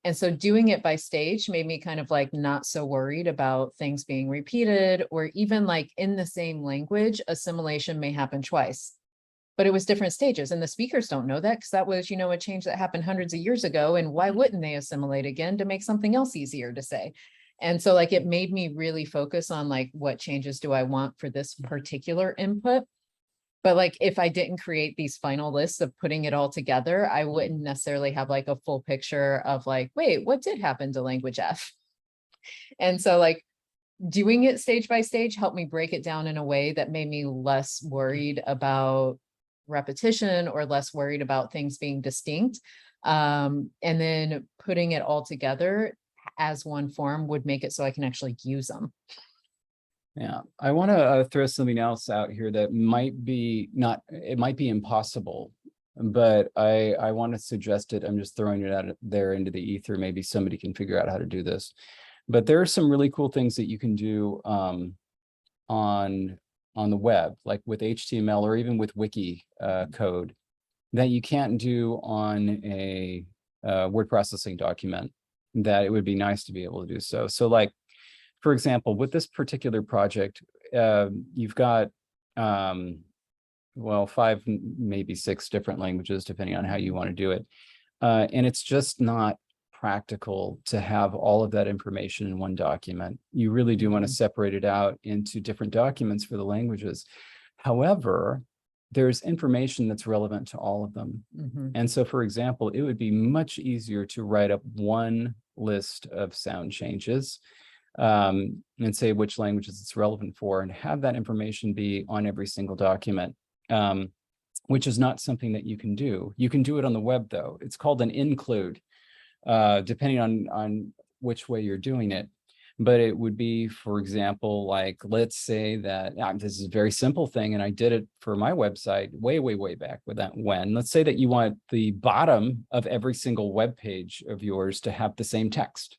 And so doing it by stage made me kind of not so worried about things being repeated, or even in the same language, assimilation may happen twice, but it was different stages. And the speakers don't know that, because that was, a change that happened hundreds of years ago. And why wouldn't they assimilate again to make something else easier to say? And so it made me really focus on what changes do I want for this particular input. But if I didn't create these final lists of putting it all together, I wouldn't necessarily have a full picture of wait, what did happen to language F? And so doing it stage by stage helped me break it down in a way that made me less worried about repetition or less worried about things being distinct. And then putting it all together as one form would make it so I can actually use them. Yeah, I want to throw something else out here that might be not, it might be impossible, but I want to suggest it. I'm just throwing it out there into the ether. Maybe somebody can figure out how to do this. But there are some really cool things that you can do on the web, like with HTML or even with wiki code, that you can't do on a word processing document, that it would be nice to be able to do so. So like, for example, with this particular project, you've got, well, 5, maybe 6 different languages, depending on how you want to do it. And it's just not practical to have all of that information in one document. You really do want to separate it out into different documents for the languages. However, there's information that's relevant to all of them. And so, for example, it would be much easier to write up one list of sound changes and say which languages it's relevant for, and have that information be on every single document, which is not something that you can do. You can do it on the web, though. It's called an include, depending on which way you're doing it. But it would be, for example, like, let's say that this is a very simple thing, and I did it for my website way back with that when. Let's say that you want the bottom of every single web page of yours to have the same text.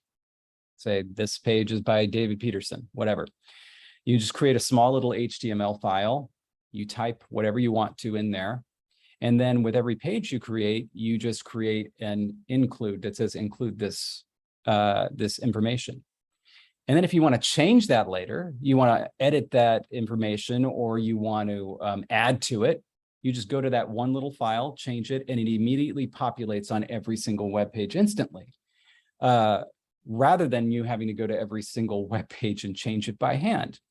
Say this page is by David Peterson, whatever. You just create a small little HTML file. You type whatever you want to in there. And then with every page you create, you just create an include that says include this, this information. And then if you want to change that later, you want to edit that information, or you want to add to it, you just go to that one little file, change it, and it immediately populates on every single web page instantly. Rather than you having to go to every single web page and change it by hand.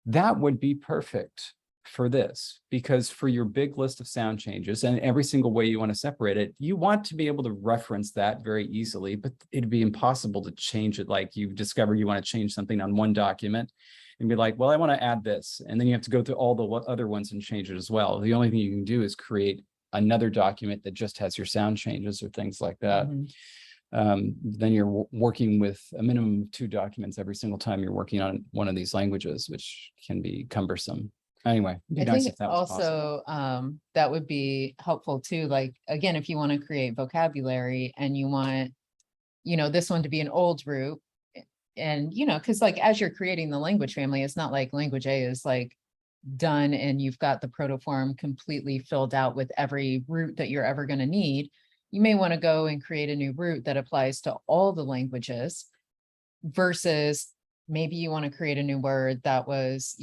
That would be perfect for this, because for your big list of sound changes and every single way you want to separate it, you want to be able to reference that very easily, but it'd be impossible to change it. Like, you discover you want to change something on one document and be like, well, I want to add this. And then you have to go through all the other ones and change it as well. The only thing you can do is create another document that just has your sound changes or things like that. Then you're working with a minimum of 2 documents every single time you're working on one of these languages, which can be cumbersome. Anyway, I think also that would be helpful too. Like, again, if you want to create vocabulary and you want, this one to be an old root, and, because like as you're creating the language family, it's not like language A is like done and you've got the protoform completely filled out with every root that you're ever going to need. You may want to go and create a new root that applies to all the languages, versus maybe you want to create a new word that was,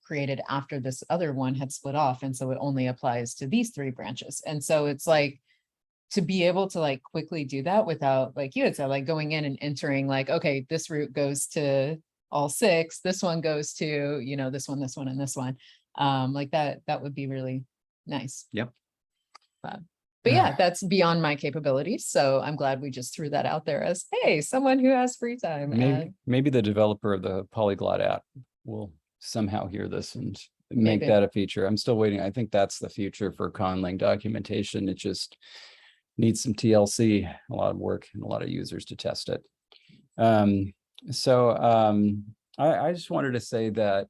created after this other one had split off. And so it only applies to these 3 branches. And so it's like, to be able to like quickly do that without, like you had said, like going in and entering like, okay, this root goes to all 6, this one goes to, this one, and this one. Like that would be really nice. Yep. But yeah, that's beyond my capabilities. So I'm glad we just threw that out there as, hey, someone who has free time. Maybe the developer of the Polyglot app will somehow hear this and make that a feature. I'm still waiting. I think that's the future for conlang documentation. It just needs some TLC, a lot of work, and a lot of users to test it. I just wanted to say that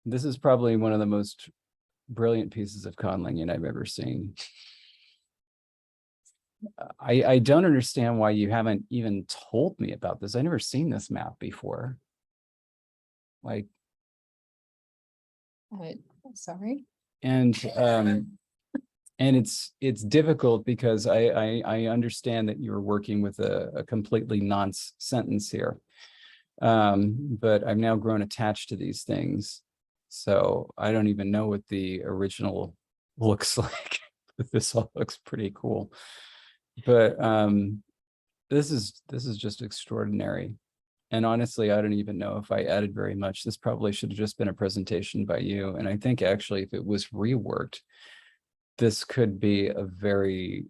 this is probably one of the most brilliant pieces of conlang I've ever seen. I don't understand why you haven't even told me about this. I've never seen this map before. Like, sorry. And it's difficult because I understand that you're working with a completely nonce sentence here. But I've now grown attached to these things. So I don't even know what the original looks like. This all looks pretty cool. But this is just extraordinary. And honestly, I don't even know if I added very much. This probably should have just been a presentation by you. And I think actually if it was reworked, this could be a very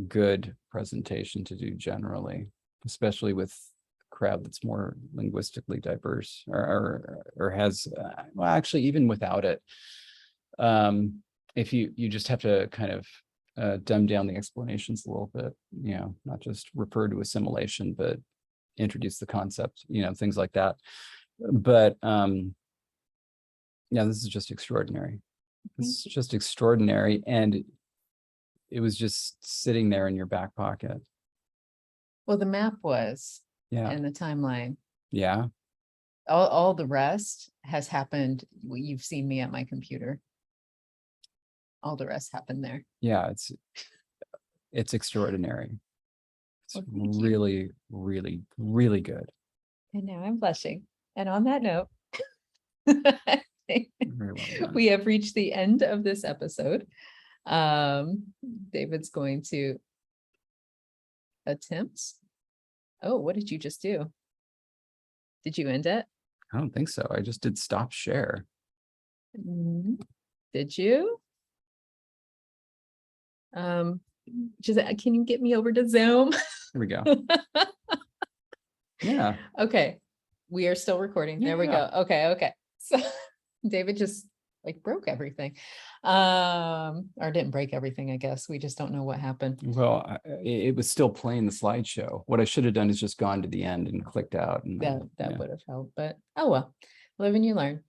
good presentation to do generally, especially with a crowd that's more linguistically diverse or has, well, actually, even without it, if you just have to kind of dumb down the explanations a little bit, not just refer to assimilation, but introduce the concept, things like that. But yeah, this is just extraordinary. It's just extraordinary. And it was just sitting there in your back pocket. Well, the map was, Yeah. and the timeline. Yeah. All the rest has happened. You've seen me at my computer. All the rest happened there. Yeah, it's extraordinary. It's Well, thank you. really, really, really good. And now I'm blushing. And on that note, Very well done. we have reached the end of this episode. David's going to attempt. Oh, what did you just do? Did you end it? I don't think so. I just did stop share. Did you? Giselle, can you get me over to Zoom? Here we go. Yeah. Okay, we are still recording. There we go. Okay. So David just like broke everything. Or didn't break everything, I guess. We just don't know what happened. Well, it was still playing the slideshow. What I should have done is just gone to the end and clicked out. And That would have helped, but oh well, live and you learn.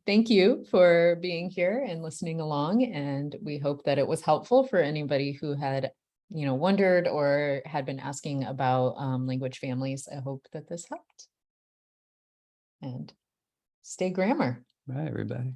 Thank you for being here and listening along, and we hope that it was helpful for anybody who had, wondered or had been asking about language families. I hope that this helped. And stay grammar. Bye, everybody.